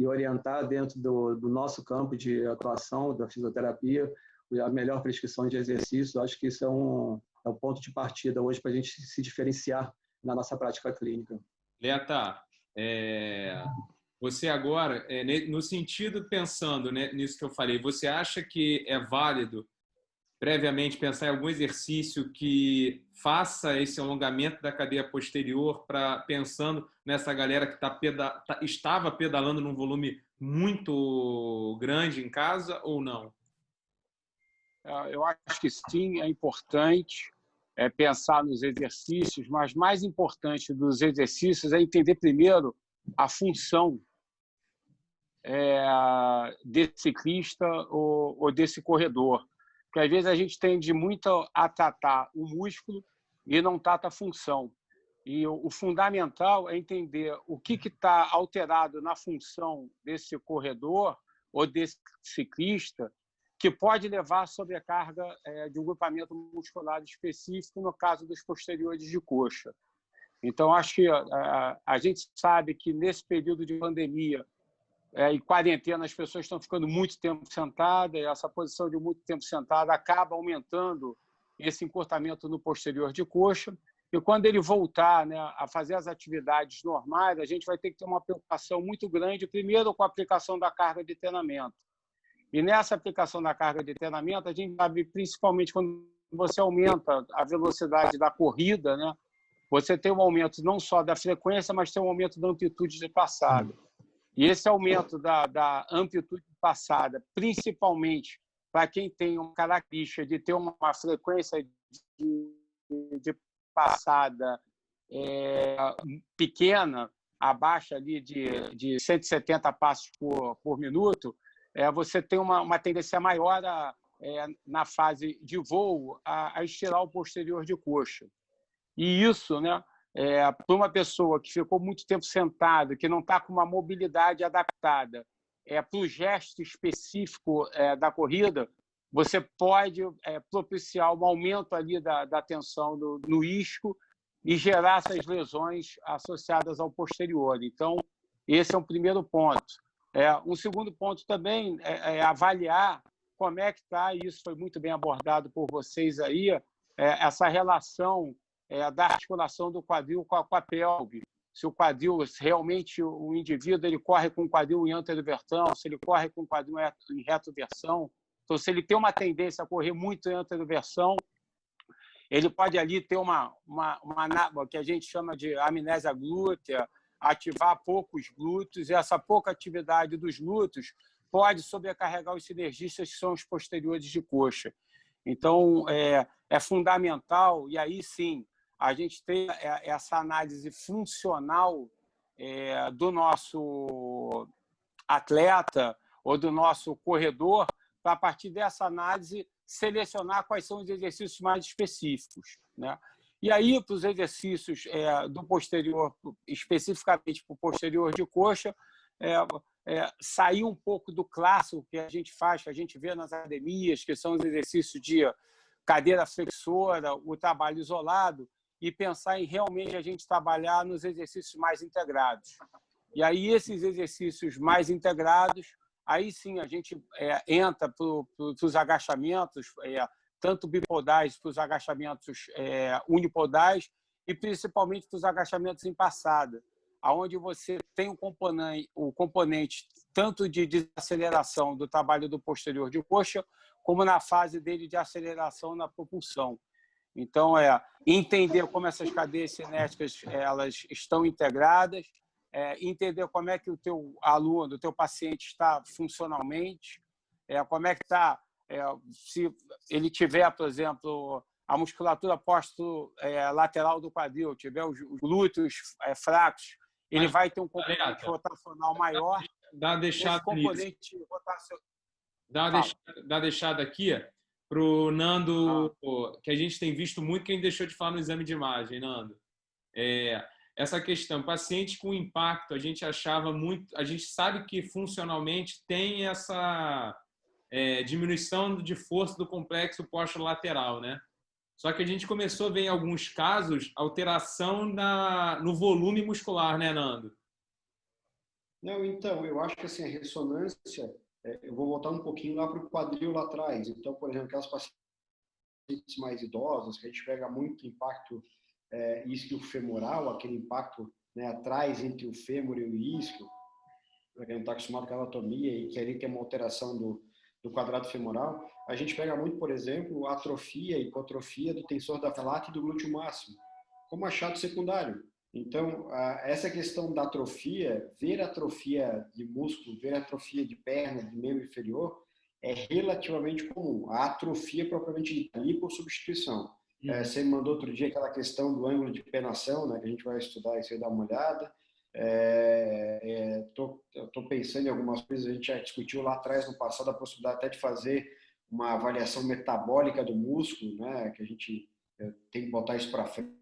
orientar dentro do nosso campo de atuação da fisioterapia a melhor prescrição de exercícios. Eu acho que isso é um ponto de partida hoje para a gente se diferenciar na nossa prática clínica. Leta, você agora, no sentido pensando, né, nisso que eu falei, você acha que é válido previamente pensar em algum exercício que faça esse alongamento da cadeia posterior, pensando nessa galera que estava pedalando num volume muito grande em casa ou não? Eu acho que sim, é importante pensar nos exercícios, mas mais importante dos exercícios é entender primeiro a função desse ciclista ou desse corredor. Porque às vezes a gente tende muito a tratar o músculo e não trata a função. E o fundamental é entender o que está alterado na função desse corredor ou desse ciclista que pode levar à sobrecarga de um grupamento muscular específico, no caso dos posteriores de coxa. Então, acho que a gente sabe que nesse período de pandemia e quarentena, as pessoas estão ficando muito tempo sentadas, e essa posição de muito tempo sentada acaba aumentando esse encurtamento no posterior de coxa. E quando ele voltar, né, a fazer as atividades normais, a gente vai ter que ter uma preocupação muito grande, primeiro com a aplicação da carga de treinamento. E nessa aplicação da carga de treinamento, a gente sabe, principalmente quando você aumenta a velocidade da corrida, né, você tem um aumento não só da frequência, mas tem um aumento da amplitude de passada. E esse aumento da amplitude de passada, principalmente para quem tem uma característica de ter uma frequência de passada pequena, abaixo ali de 170 passos por minuto, você tem uma tendência maior na fase de voo a estirar o posterior de coxa. E isso, né, para uma pessoa que ficou muito tempo sentada, que não está com uma mobilidade adaptada para o gesto específico da corrida, você pode propiciar um aumento ali da tensão no isco e gerar essas lesões associadas ao posterior. Então, esse é um primeiro ponto. Um segundo ponto também é avaliar como é que está, e isso foi muito bem abordado por vocês aí, essa relação da articulação do quadril com a pelve. Se o quadril, se realmente o indivíduo ele corre com o quadril em anteroversão, se ele corre com o quadril em retroversão. Então, se ele tem uma tendência a correr muito em anteroversão, ele pode ali ter uma que a gente chama de amnésia glútea, ativar poucos glúteos, e essa pouca atividade dos glúteos pode sobrecarregar os sinergistas, que são os posteriores de coxa. Então, é fundamental, e aí sim, a gente tem essa análise funcional do nosso atleta ou do nosso corredor, para, a partir dessa análise, selecionar quais são os exercícios mais específicos, né? E aí, para os exercícios do posterior, especificamente para o posterior de coxa, sair um pouco do clássico que a gente faz, que a gente vê nas academias, que são os exercícios de cadeira flexora, o trabalho isolado, e pensar em realmente a gente trabalhar nos exercícios mais integrados. E aí, esses exercícios mais integrados, aí sim a gente entra para os agachamentos, tanto bipodais para os agachamentos unipodais e principalmente para os agachamentos em passada, onde você tem o componente tanto de desaceleração do trabalho do posterior de coxa, como na fase dele de aceleração na propulsão. Então, entender como essas cadeias cinéticas elas estão integradas, entender como é que o teu aluno, o teu paciente está funcionalmente, como é que está, se ele tiver, por exemplo, a musculatura lateral do quadril, tiver os glúteos fracos, ele vai ter um componente rotacional maior. Dá uma deixada Dá uma deixada aqui para o Nando, que a gente tem visto muito, que a gente deixou de falar no exame de imagem, Nando. Essa questão, paciente com impacto, a gente achava muito, a gente sabe que funcionalmente tem essa diminuição de força do complexo posterolateral, né? Só que a gente começou a ver em alguns casos alteração no volume muscular, né, Nando? Não, então, eu acho que assim, a ressonância, eu vou voltar um pouquinho lá para o quadril lá atrás. Então, por exemplo, aquelas pacientes mais idosas, que a gente pega muito impacto isquiofemoral, aquele impacto, né, atrás entre o fêmur e o isquio, para quem não está acostumado com a anatomia e que ali tem uma alteração do quadrado femoral, a gente pega muito, por exemplo, atrofia e hipotrofia do tensor da lata e do glúteo máximo, como achado secundário. Então, essa questão da atrofia, ver atrofia de músculo, ver atrofia de perna, de membro inferior, é relativamente comum. A atrofia propriamente dita, lipossubstituição. Você me mandou outro dia aquela questão do ângulo de penação, né, que a gente vai estudar isso aí, dar uma olhada. Estou pensando em algumas coisas, a gente já discutiu lá atrás, no passado, a possibilidade até de fazer uma avaliação metabólica do músculo, né, que a gente tem que botar isso para frente,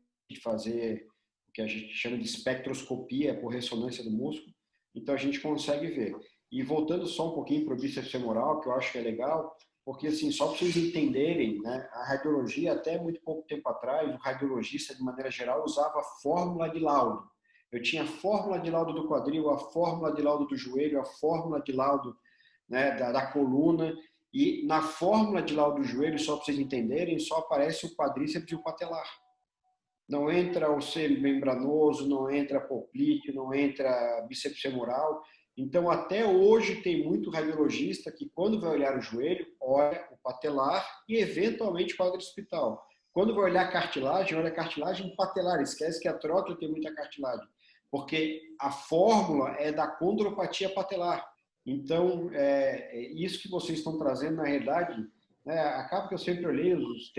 fazer o que a gente chama de espectroscopia por ressonância do músculo, então a gente consegue ver. E voltando só um pouquinho para o bíceps femoral, que eu acho que é legal, porque assim, só para vocês entenderem, né, a radiologia, até muito pouco tempo atrás, o radiologista, de maneira geral, usava fórmula de laudo. Eu tinha a fórmula de laudo do quadril, a fórmula de laudo do joelho, a fórmula de laudo, né, da coluna, e na fórmula de laudo do joelho, só para vocês entenderem, só aparece o quadríceps e o patelar. Não entra o semimembranoso, não entra poplíteo, não entra bíceps femoral. Então, até hoje, tem muito radiologista que, quando vai olhar o joelho, olha o patelar e, eventualmente, o quadricepital. Quando vai olhar a cartilagem, olha a cartilagem patelar. Esquece que a tróclea tem muita cartilagem, porque a fórmula é da condropatia patelar. Então, isso que vocês estão trazendo, na realidade, né, acaba que eu sempre olhei os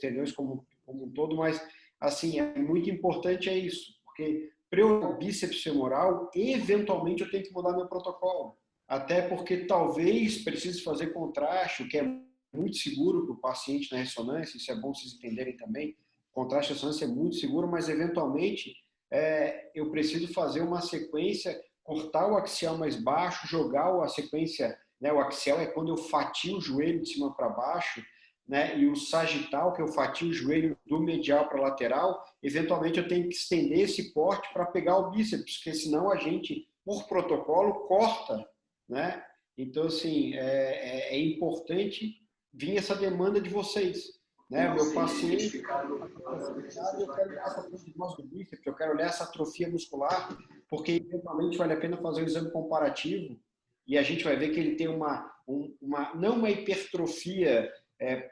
tendões como um todo, mas assim, é muito importante isso, porque para eu bíceps femoral, eventualmente eu tenho que mudar meu protocolo, até porque talvez precise fazer contraste, o que é muito seguro para o paciente na ressonância, isso é bom vocês entenderem também, contraste na ressonância é muito seguro, mas eventualmente eu preciso fazer uma sequência, cortar o axial mais baixo, jogar a sequência, né, o axial é quando eu fatio o joelho de cima para baixo, né, e o sagital, que eu fatio o joelho do medial para lateral, eventualmente eu tenho que estender esse corte para pegar o bíceps, porque senão a gente, por protocolo, corta, né? Então, assim, é importante vir essa demanda de vocês, né? Meu paciente, eu quero olhar essa tendinose do bíceps, eu quero olhar essa atrofia muscular, porque eventualmente vale a pena fazer um exame comparativo e a gente vai ver que ele tem não uma hipertrofia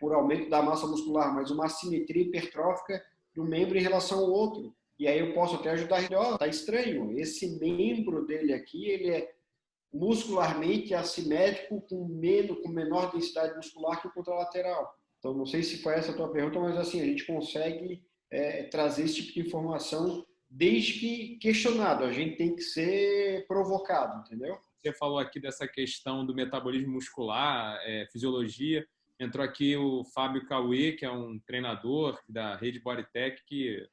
por aumento da massa muscular, mas uma assimetria hipertrófica do membro em relação ao outro. E aí eu posso até ajudar ele, tá estranho, esse membro dele aqui, ele é muscularmente assimétrico com menor densidade muscular que o contralateral. Então, não sei se foi essa a tua pergunta, mas assim, a gente consegue trazer esse tipo de informação desde que questionado. A gente tem que ser provocado, entendeu? Você falou aqui dessa questão do metabolismo muscular, fisiologia. Entrou aqui o Fábio Cauê, que é um treinador da Rede Bodytech, que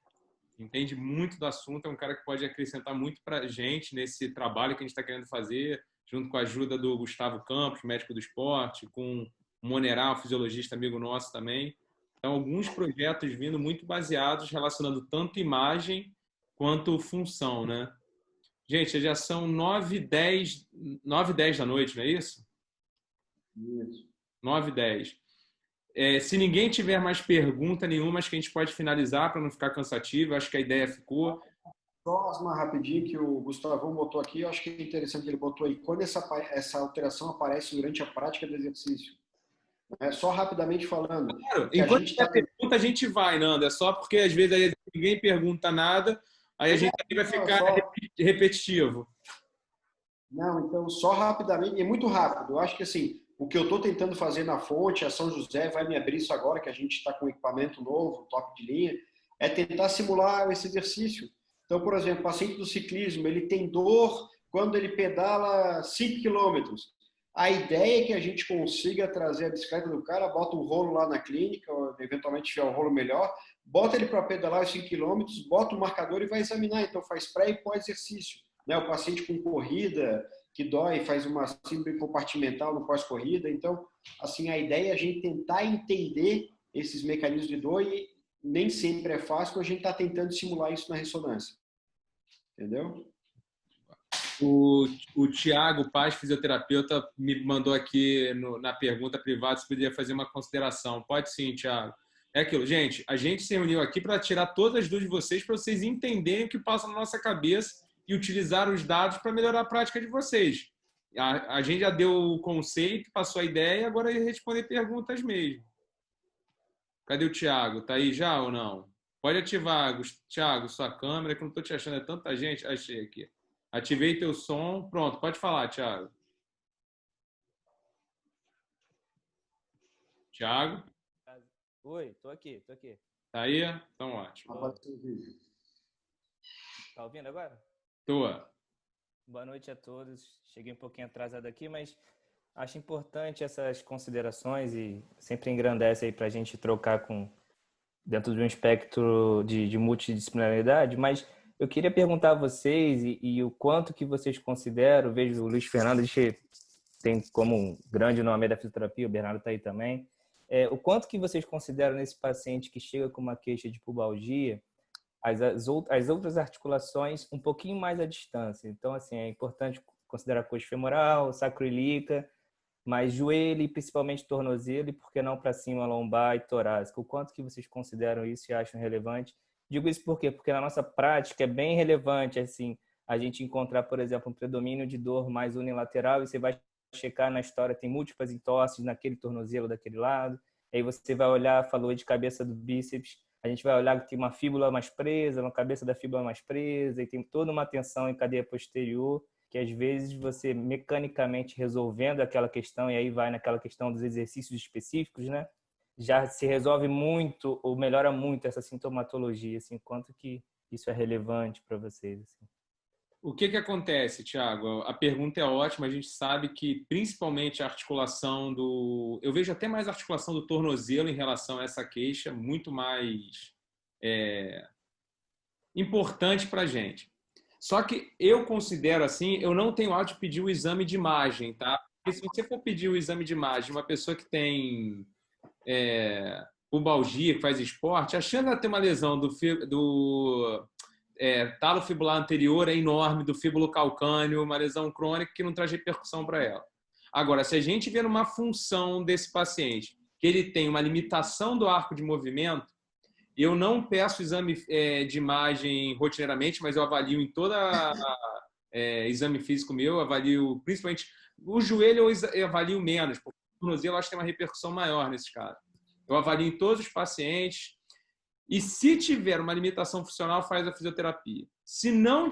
entende muito do assunto, é um cara que pode acrescentar muito para a gente nesse trabalho que a gente está querendo fazer, junto com a ajuda do Gustavo Campos, médico do esporte, com o Moneral, fisiologista amigo nosso também. Então, alguns projetos vindo muito baseados, relacionando tanto imagem quanto função, né? Gente, já são 9h10 da noite, não é isso? Isso. 9h10. Se ninguém tiver mais pergunta nenhuma, acho que a gente pode finalizar para não ficar cansativo. Acho que a ideia ficou. Só uma rapidinho que o Gustavão botou aqui, eu acho que é interessante que ele botou aí. Quando essa alteração aparece durante a prática do exercício? Só rapidamente falando. Claro, enquanto tiver pergunta, a gente vai, Nando. É só porque às vezes aí ninguém pergunta nada, aí a gente vai ficar repetitivo. Não, então só rapidamente, é muito rápido. Eu acho que assim, o que eu estou tentando fazer na fonte, a São José vai me abrir isso agora, que a gente está com equipamento novo, top de linha, é tentar simular esse exercício. Então, por exemplo, o paciente do ciclismo, ele tem dor quando ele pedala 5 quilômetros. A ideia é que a gente consiga trazer a bicicleta do cara, bota um rolo lá na clínica, ou eventualmente tiver um rolo melhor, bota ele para pedalar os 5 quilômetros, bota o marcador e vai examinar. Então, faz pré e pós-exercício. Né? O paciente com corrida, que dói, faz uma síndrome compartimental no pós-corrida. Então, assim, a ideia é a gente tentar entender esses mecanismos de dor e nem sempre é fácil, mas a gente está tentando simular isso na ressonância. Entendeu? O Tiago Paz, fisioterapeuta, me mandou aqui na pergunta privada se poderia fazer uma consideração. Pode sim, Tiago. É aquilo, gente, a gente se reuniu aqui para tirar todas as dúvidas de vocês, para vocês entenderem o que passa na nossa cabeça e utilizar os dados para melhorar a prática de vocês. A gente já deu o conceito, passou a ideia, agora é responder perguntas mesmo. Cadê o Tiago? Está aí já ou não? Pode ativar, Thiago, sua câmera, que eu não estou te achando, é tanta gente. Achei aqui. Ativei teu som. Pronto, pode falar, Thiago. Thiago? Oi, tô aqui. Tá aí? Então, ótimo. Tá ouvindo agora? Tô. Boa noite a todos. Cheguei um pouquinho atrasado aqui, mas acho importante essas considerações e sempre engrandece aí para a gente trocar dentro de um espectro de multidisciplinaridade, mas eu queria perguntar a vocês e o quanto que vocês consideram, vejo o Luiz Fernando, a gente tem como um grande nome da fisioterapia, o Bernardo está aí também, o quanto que vocês consideram nesse paciente que chega com uma queixa de pubalgia, as outras articulações um pouquinho mais à distância. Então, assim, é importante considerar coxa femoral, sacroiliaca, mas joelho e principalmente tornozelo, e por que não para cima, lombar e torácica? O quanto que vocês consideram isso e acham relevante? Digo isso por quê? Porque na nossa prática é bem relevante, assim, a gente encontrar, por exemplo, um predomínio de dor mais unilateral e você vai checar na história, tem múltiplas entorses naquele tornozelo daquele lado, aí você vai olhar, falou de cabeça do bíceps, a gente vai olhar que tem uma fíbula mais presa, uma cabeça da fíbula mais presa, e tem toda uma tensão em cadeia posterior, que às vezes você mecanicamente resolvendo aquela questão, e aí vai naquela questão dos exercícios específicos, né? Já se resolve muito ou melhora muito essa sintomatologia, assim, quanto que isso é relevante para vocês? Assim. O que acontece, Thiago? A pergunta é ótima, a gente sabe que principalmente a articulação do... Eu vejo até mais a articulação do tornozelo em relação a essa queixa, muito mais importante para a gente. Só que eu considero assim, eu não tenho hábito de pedir o exame de imagem, tá? Porque se você for pedir o exame de imagem de uma pessoa que tem pubalgia, que faz esporte, a chance de ter uma lesão do talo fibular anterior é enorme, do fíbulo calcâneo, uma lesão crônica que não traz repercussão para ela. Agora, se a gente vê numa função desse paciente que ele tem uma limitação do arco de movimento, eu não peço exame de imagem rotineiramente, mas eu avalio em toda exame físico meu, avalio principalmente o joelho, eu avalio menos, porque o tornozelo eu acho que tem uma repercussão maior nesse caso. Eu avalio em todos os pacientes e se tiver uma limitação funcional, faz a fisioterapia. Se não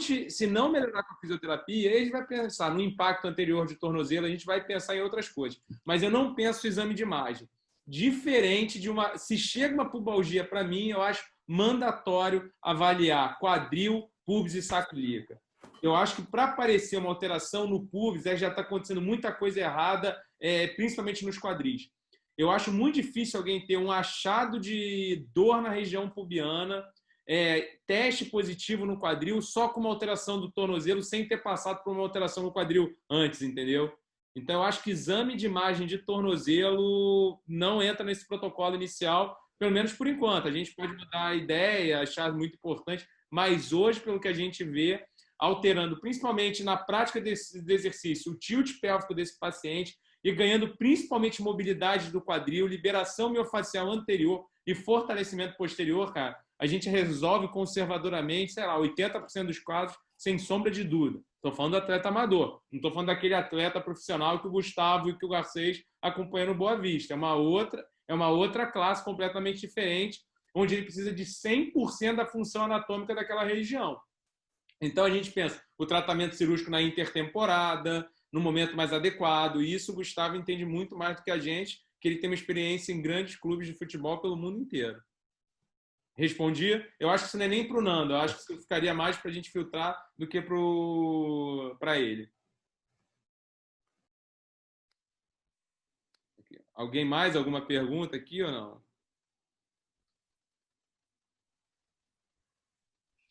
melhorar com a fisioterapia, a gente vai pensar no impacto anterior de tornozelo, a gente vai pensar em outras coisas. Mas eu não penso em exame de imagem. Diferente de uma... Se chega uma pubalgia para mim, eu acho mandatório avaliar quadril, pubis e sacroiliaca. Eu acho que para aparecer uma alteração no pubis, já está acontecendo muita coisa errada, principalmente nos quadris. Eu acho muito difícil alguém ter um achado de dor na região pubiana, teste positivo no quadril, só com uma alteração do tornozelo, sem ter passado por uma alteração no quadril antes, entendeu? Então, eu acho que exame de imagem de tornozelo não entra nesse protocolo inicial, pelo menos por enquanto. A gente pode mudar a ideia, achar muito importante, mas hoje, pelo que a gente vê, alterando principalmente na prática desse exercício o tilt pélvico desse paciente e ganhando principalmente mobilidade do quadril, liberação miofascial anterior e fortalecimento posterior, cara, a gente resolve conservadoramente, sei lá, 80% dos casos, sem sombra de dúvida. Estou falando do atleta amador, não estou falando daquele atleta profissional que o Gustavo e que o Garcês acompanham no Boa Vista. É uma outra classe completamente diferente, onde ele precisa de 100% da função anatômica daquela região. Então, a gente pensa o tratamento cirúrgico na intertemporada, no momento mais adequado. E isso o Gustavo entende muito mais do que a gente, que ele tem uma experiência em grandes clubes de futebol pelo mundo inteiro. Respondi? Eu acho que isso não é nem para o Nando. Eu acho que isso ficaria mais para a gente filtrar do que para ele. Alguém mais? Alguma pergunta aqui ou não?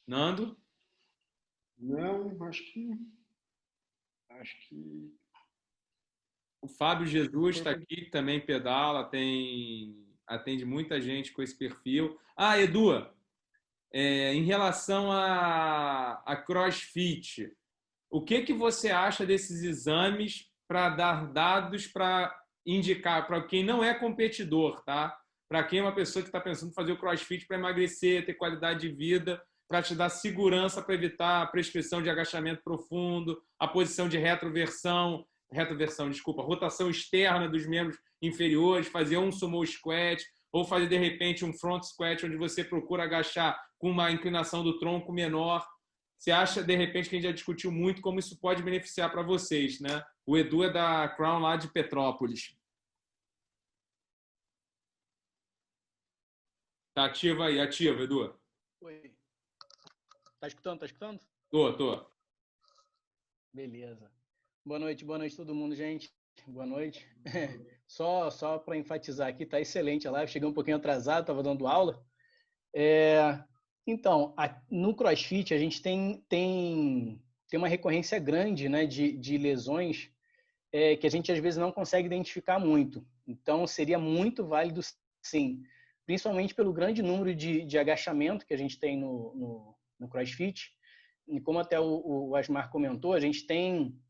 Nando? Não, acho que o Fábio Jesus está aqui, também pedala, atende muita gente com esse perfil. Ah, Edu, em relação a CrossFit, o que você acha desses exames para dar dados para indicar para quem não é competidor, tá? Para quem é uma pessoa que está pensando em fazer o CrossFit para emagrecer, ter qualidade de vida, para te dar segurança para evitar a prescrição de agachamento profundo, a posição de rotação externa dos membros inferiores, fazer um sumo squat. ou fazer, de repente, um front squat, onde você procura agachar com uma inclinação do tronco menor. Você acha, de repente, que a gente já discutiu muito como isso pode beneficiar para vocês, né? O Edu é da Crown lá de Petrópolis. Tá ativo aí, ativo, Edu. Oi. Tá escutando? Tá escutando? Tô. Beleza. Boa noite todo mundo, gente. Boa noite. Só para enfatizar aqui, tá excelente a live. Cheguei um pouquinho atrasado, estava dando aula. Então, no CrossFit a gente tem uma recorrência grande, né, de lesões que a gente às vezes não consegue identificar muito. Então, seria muito válido, sim, principalmente pelo grande número de agachamento que a gente tem no CrossFit. E como até o Asmar comentou, a gente tem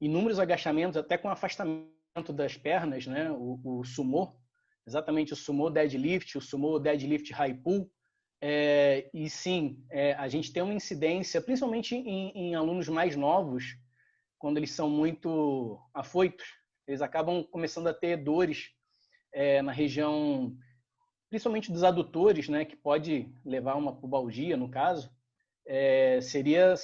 inúmeros agachamentos, até com afastamento das pernas, né? O sumô, exatamente o sumô deadlift, o sumô deadlift high pull. E sim, a gente tem uma incidência, principalmente em alunos mais novos, quando eles são muito afoitos, eles acabam começando a ter dores na região, principalmente dos adutores, né? Que pode levar a uma pubalgia, no caso. Seria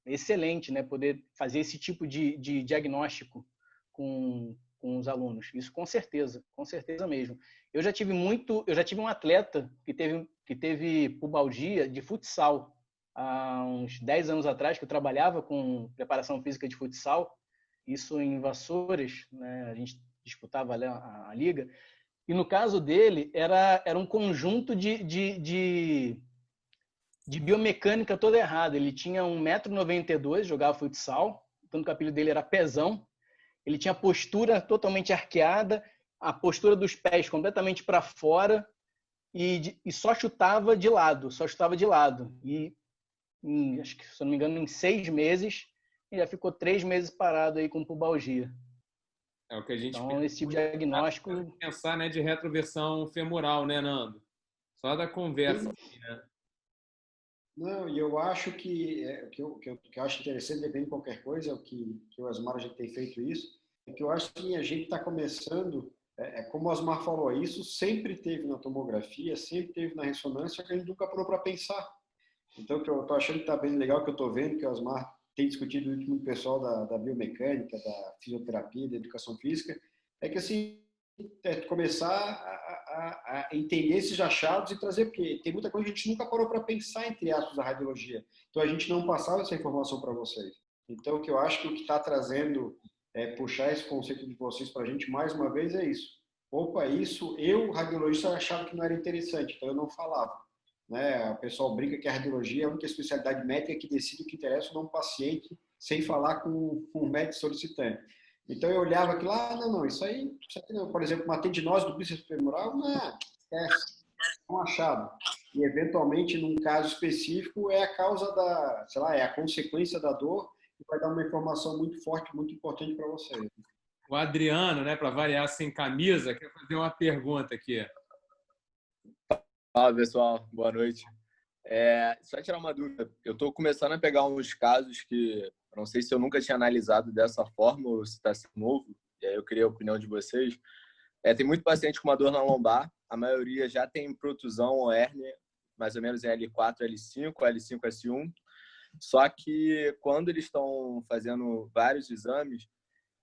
excelente, né, poder fazer esse tipo de diagnóstico com os alunos. Isso com certeza mesmo. Eu já tive um atleta que teve pubalgia de futsal há uns 10 anos atrás, que eu trabalhava com preparação física de futsal, isso em Vassouras, né, a gente disputava a liga, e no caso dele era um conjunto de biomecânica toda errada. Ele tinha 1,92 m, jogava futsal, tanto que o apelido dele era Pezão. Ele tinha a postura totalmente arqueada, a postura dos pés completamente para fora e só chutava de lado. E, acho que, se eu não me engano, em 6 meses, ele já ficou 3 meses parado aí com pubalgia. É o que a gente então, esse tipo de diagnóstico... Pensar, né, de retroversão femoral, né, Nando? Só da conversa, né? Não, e eu acho que o que eu acho interessante, depende de qualquer coisa, o que o Asmar já tem feito isso, é que eu acho que a gente está começando, como o Asmar falou, isso sempre teve na tomografia, sempre teve na ressonância, que a gente nunca parou para pensar. Então, o que eu estou achando que está bem legal, que eu estou vendo, que o Asmar tem discutido muito com o pessoal da biomecânica, da fisioterapia, da educação física, é que assim, começar a entender esses achados e trazer, porque tem muita coisa que a gente nunca parou para pensar, entre aspas, a radiologia. Então, a gente não passava essa informação para vocês. Então, o que eu acho que o que está trazendo, puxar esse conceito de vocês para a gente, mais uma vez, é isso. Opa, isso, eu, radiologista, achava que não era interessante, então eu não falava. Né? O pessoal brinca que a radiologia é a única especialidade médica que decide o que interessa ou não paciente, sem falar com o médico solicitante. Então eu olhava aquilo lá, não, isso aí não. Por exemplo, uma tendinose do bíceps femoral, não, esquece, é um achado. E eventualmente, num caso específico, é a causa da, sei lá, é a consequência da dor e vai dar uma informação muito forte, muito importante para vocês. O Adriano, né, para variar sem camisa, quer fazer uma pergunta aqui. Fala, pessoal, boa noite. Só tirar uma dúvida, eu estou começando a pegar uns casos que não sei se eu nunca tinha analisado dessa forma ou se está sendo novo, e aí eu queria a opinião de vocês. Tem muito paciente com uma dor na lombar, a maioria já tem protusão ou hérnia, mais ou menos em L4, L5, L5, S1, só que quando eles estão fazendo vários exames,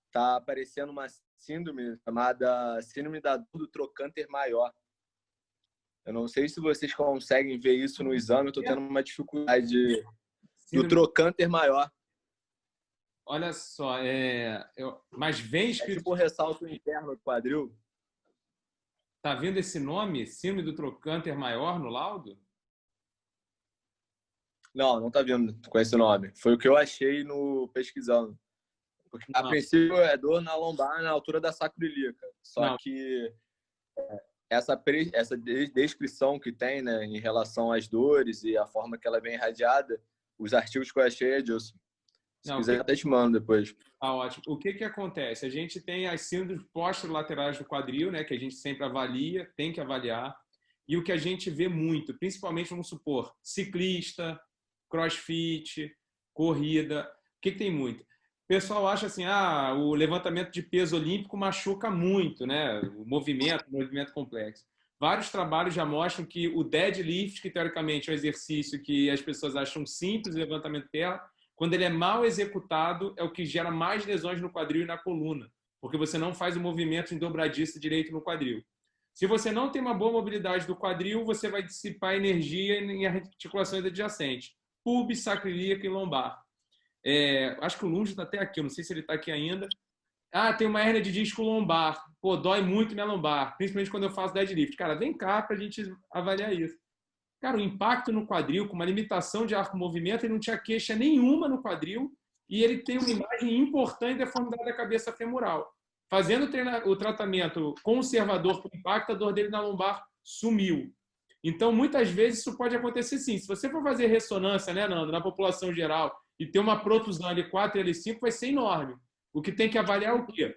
está aparecendo uma síndrome chamada síndrome da dor do trocânter maior. Eu não sei se vocês conseguem ver isso no exame, eu estou tendo uma dificuldade do trocânter maior. Olha só, mas vem escrito... tipo ressalto interno do quadril. Tá vendo esse nome? Síndrome do trocânter maior no laudo? Não tá vendo com esse nome. Foi o que eu achei no pesquisando. Porque, a princípio, é dor na lombar, na altura da sacroiliaca. Só que essa descrição que tem, né, em relação às dores e a forma que ela vem irradiada, os artigos que eu achei é disso. Se quiser, até te mando depois. Ótimo. O que acontece? A gente tem as síndromes posterolaterais do quadril, né, que a gente sempre avalia, tem que avaliar. E o que a gente vê muito, principalmente, vamos supor, ciclista, crossfit, corrida, o que tem muito? pessoal acha assim, o levantamento de peso olímpico machuca muito, né? O movimento complexo. Vários trabalhos já mostram que o deadlift, que teoricamente é um exercício que as pessoas acham simples, o levantamento de terra, quando ele é mal executado, é o que gera mais lesões no quadril e na coluna, porque você não faz o movimento em dobradiça direito no quadril. Se você não tem uma boa mobilidade do quadril, você vai dissipar energia em articulações adjacentes, pubis, sacroiliaca e lombar. Acho que o Lunge está até aqui, eu não sei se ele está aqui ainda. Tem uma hérnia de disco lombar. Pô, dói muito minha lombar, principalmente quando eu faço deadlift. Cara, vem cá para a gente avaliar isso. Cara, o impacto no quadril, com uma limitação de arco-movimento, ele não tinha queixa nenhuma no quadril e ele tem uma imagem importante da deformidade da cabeça femoral. Fazendo o tratamento conservador com impacto, a dor dele na lombar sumiu. Então, muitas vezes, isso pode acontecer sim. Se você for fazer ressonância, né, Nando, na população geral, e ter uma protusão L4 e L5, vai ser enorme. O que tem que avaliar é o quê?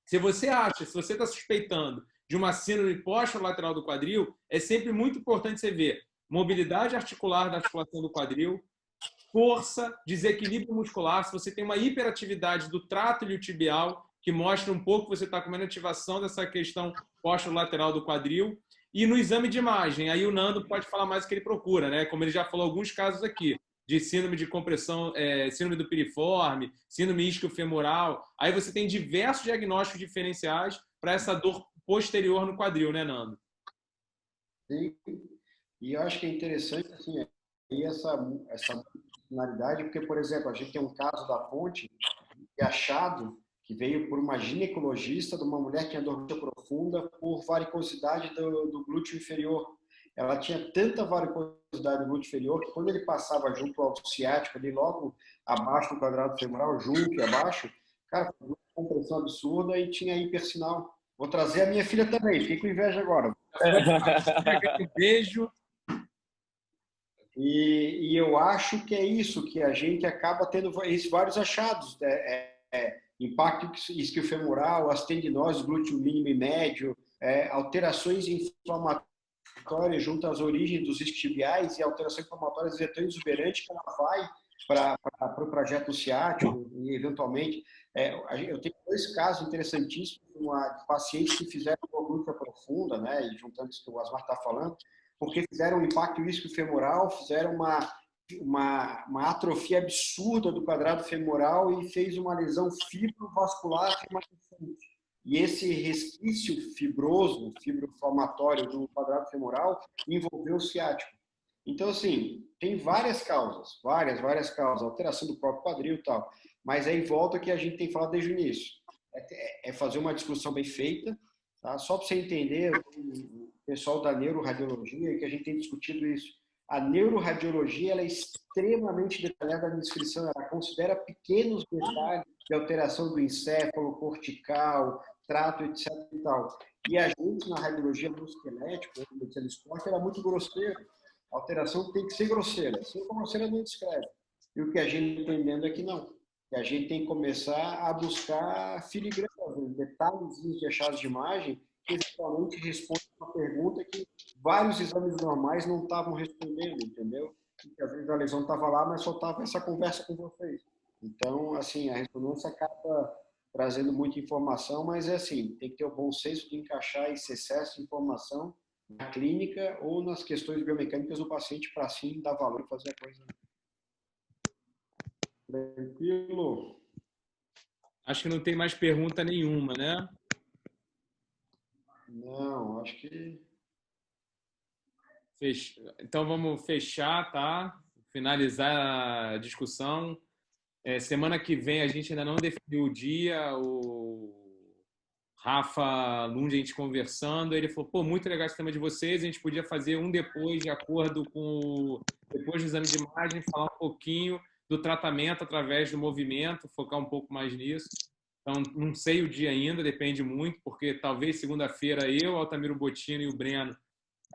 Se você está suspeitando de uma síndrome posterolateral do quadril, é sempre muito importante você ver mobilidade articular da articulação do quadril, força, desequilíbrio muscular, se você tem uma hiperatividade do trato iliotibial, que mostra um pouco que você está com uma ativação dessa questão posterolateral do quadril, e no exame de imagem, aí o Nando pode falar mais o que ele procura, né? Como ele já falou alguns casos aqui, de síndrome de compressão, síndrome do piriforme, síndrome isquiofemoral. Aí você tem diversos diagnósticos diferenciais para essa dor posterior no quadril, né, Nando? Sim. E eu acho que é interessante assim, essa funcionalidade, porque, por exemplo, a gente tem um caso da Ponte, que é achado, que veio por uma ginecologista de uma mulher que tinha dor profunda por varicosidade do glúteo inferior. Ela tinha tanta varicosidade do glúteo inferior que quando ele passava junto ao ciático, ali logo abaixo do quadrado femoral, junto e abaixo, cara, foi uma compressão absurda e tinha hipersinal. Vou trazer a minha filha também, fiquei com inveja agora. Um beijo. E eu acho que é isso, que a gente acaba tendo vários achados. Impacto isquiofemoral, as tendinoses, glúteo mínimo e médio, alterações inflamatórias junto às origens dos isquiotibiais e alterações inflamatórias vetão exuberante que ela vai para o projeto ciático e, eventualmente, eu tenho 2 casos interessantíssimos de pacientes que fizeram uma glútea profunda, né, e juntando isso que o Asmar está falando, porque fizeram um impacto isquiofemoral, fizeram uma atrofia absurda do quadrado femoral e fez uma lesão fibrovascular rematocente. E esse resquício fibroso, fibroinflamatório do quadrado femoral envolveu o ciático. Então, assim, tem várias causas, várias causas, alteração do próprio quadril e tal. Mas aí volta que a gente tem falado desde o início. É fazer uma discussão bem feita, tá? Só para você entender, o pessoal da neuroradiologia, que a gente tem discutido isso. A neuroradiologia ela é extremamente detalhada na descrição, ela considera pequenos detalhes de alteração do encéfalo, cortical, trato, etc. E tal. E a gente, na radiologia musculoesquelética, na medicina do esporte, era muito grosseiro. A alteração tem que ser grosseira. Se for grosseira, não descreve. E o que a gente está entendendo é que não. Que a gente tem que começar a buscar filigranas, detalhes de achados de imagem que eventualmente respondem uma pergunta que vários exames normais não estavam respondendo, entendeu? Porque às vezes a lesão estava lá, mas só estava essa conversa com vocês. Então, assim, a ressonância acaba trazendo muita informação, mas é assim, tem que ter o bom senso de encaixar esse excesso de informação na clínica ou nas questões biomecânicas do paciente para assim dar valor e fazer a coisa. Tranquilo? Acho que não tem mais pergunta nenhuma, né? Não, acho que... Então vamos fechar, tá? Finalizar a discussão. Semana que vem a gente ainda não definiu o dia, o Rafa Lund, a gente conversando, ele falou, pô, muito legal esse tema de vocês, a gente podia fazer um depois, de acordo com depois do exame de imagem, falar um pouquinho do tratamento através do movimento, focar um pouco mais nisso. Então, não sei o dia ainda, depende muito, porque talvez segunda-feira eu, Altamiro Bottino e o Breno,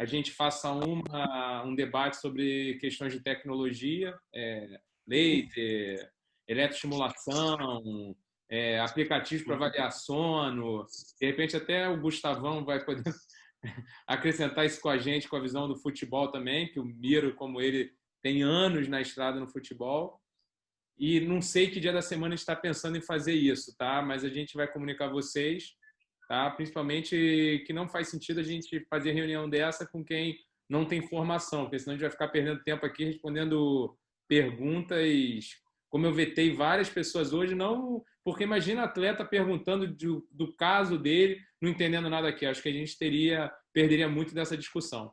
a gente faça um debate sobre questões de tecnologia, laser, eletroestimulação, aplicativos para avaliar sono. De repente, até o Gustavão vai poder acrescentar isso com a gente, com a visão do futebol também, que o Miro, como ele, tem anos na estrada no futebol. e não sei que dia da semana a gente está pensando em fazer isso, tá? Mas a gente vai comunicar a vocês, tá? Principalmente que não faz sentido a gente fazer reunião dessa com quem não tem formação, porque senão a gente vai ficar perdendo tempo aqui respondendo perguntas. Como eu vetei várias pessoas hoje, não, porque imagina atleta perguntando do caso dele, não entendendo nada aqui. Acho que a gente perderia muito dessa discussão.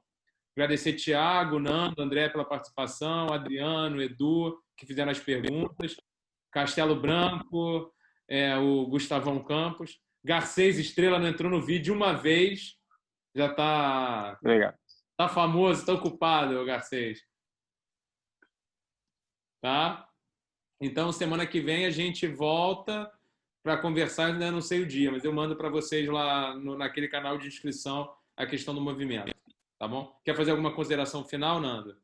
Agradecer Thiago, Nando, André pela participação, Adriano, Edu, que fizeram as perguntas, Castelo Branco, o Gustavão Campos. Garcês Estrela não entrou no vídeo uma vez, já está tá famoso, está ocupado, o Garcês. Tá? Então, semana que vem a gente volta para conversar, ainda não sei o dia, mas eu mando para vocês lá naquele canal de inscrição a questão do movimento. Tá bom? Quer fazer alguma consideração final, Nando?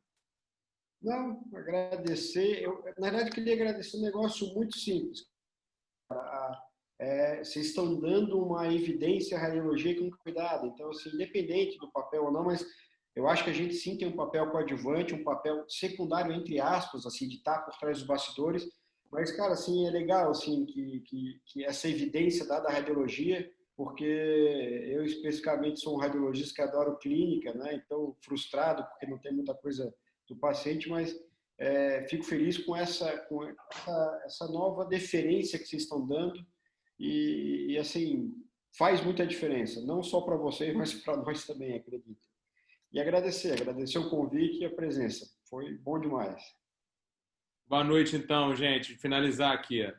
Não, agradecer. Eu, na verdade, queria agradecer um negócio muito simples. Vocês estão dando uma evidência à radiologia com cuidado. Então, assim, independente do papel ou não, mas eu acho que a gente sim tem um papel coadjuvante, um papel secundário, entre aspas, assim, de estar por trás dos bastidores. Mas, cara, assim, é legal assim, que essa evidência dada à radiologia, porque eu especificamente sou um radiologista que adoro clínica, né? Então, frustrado porque não tem muita coisa do paciente, mas fico feliz com essa nova deferência que vocês estão dando e assim, faz muita diferença, não só para vocês, mas para nós também, acredito. E agradecer o convite e a presença. Foi bom demais. Boa noite, então, gente. Finalizar aqui.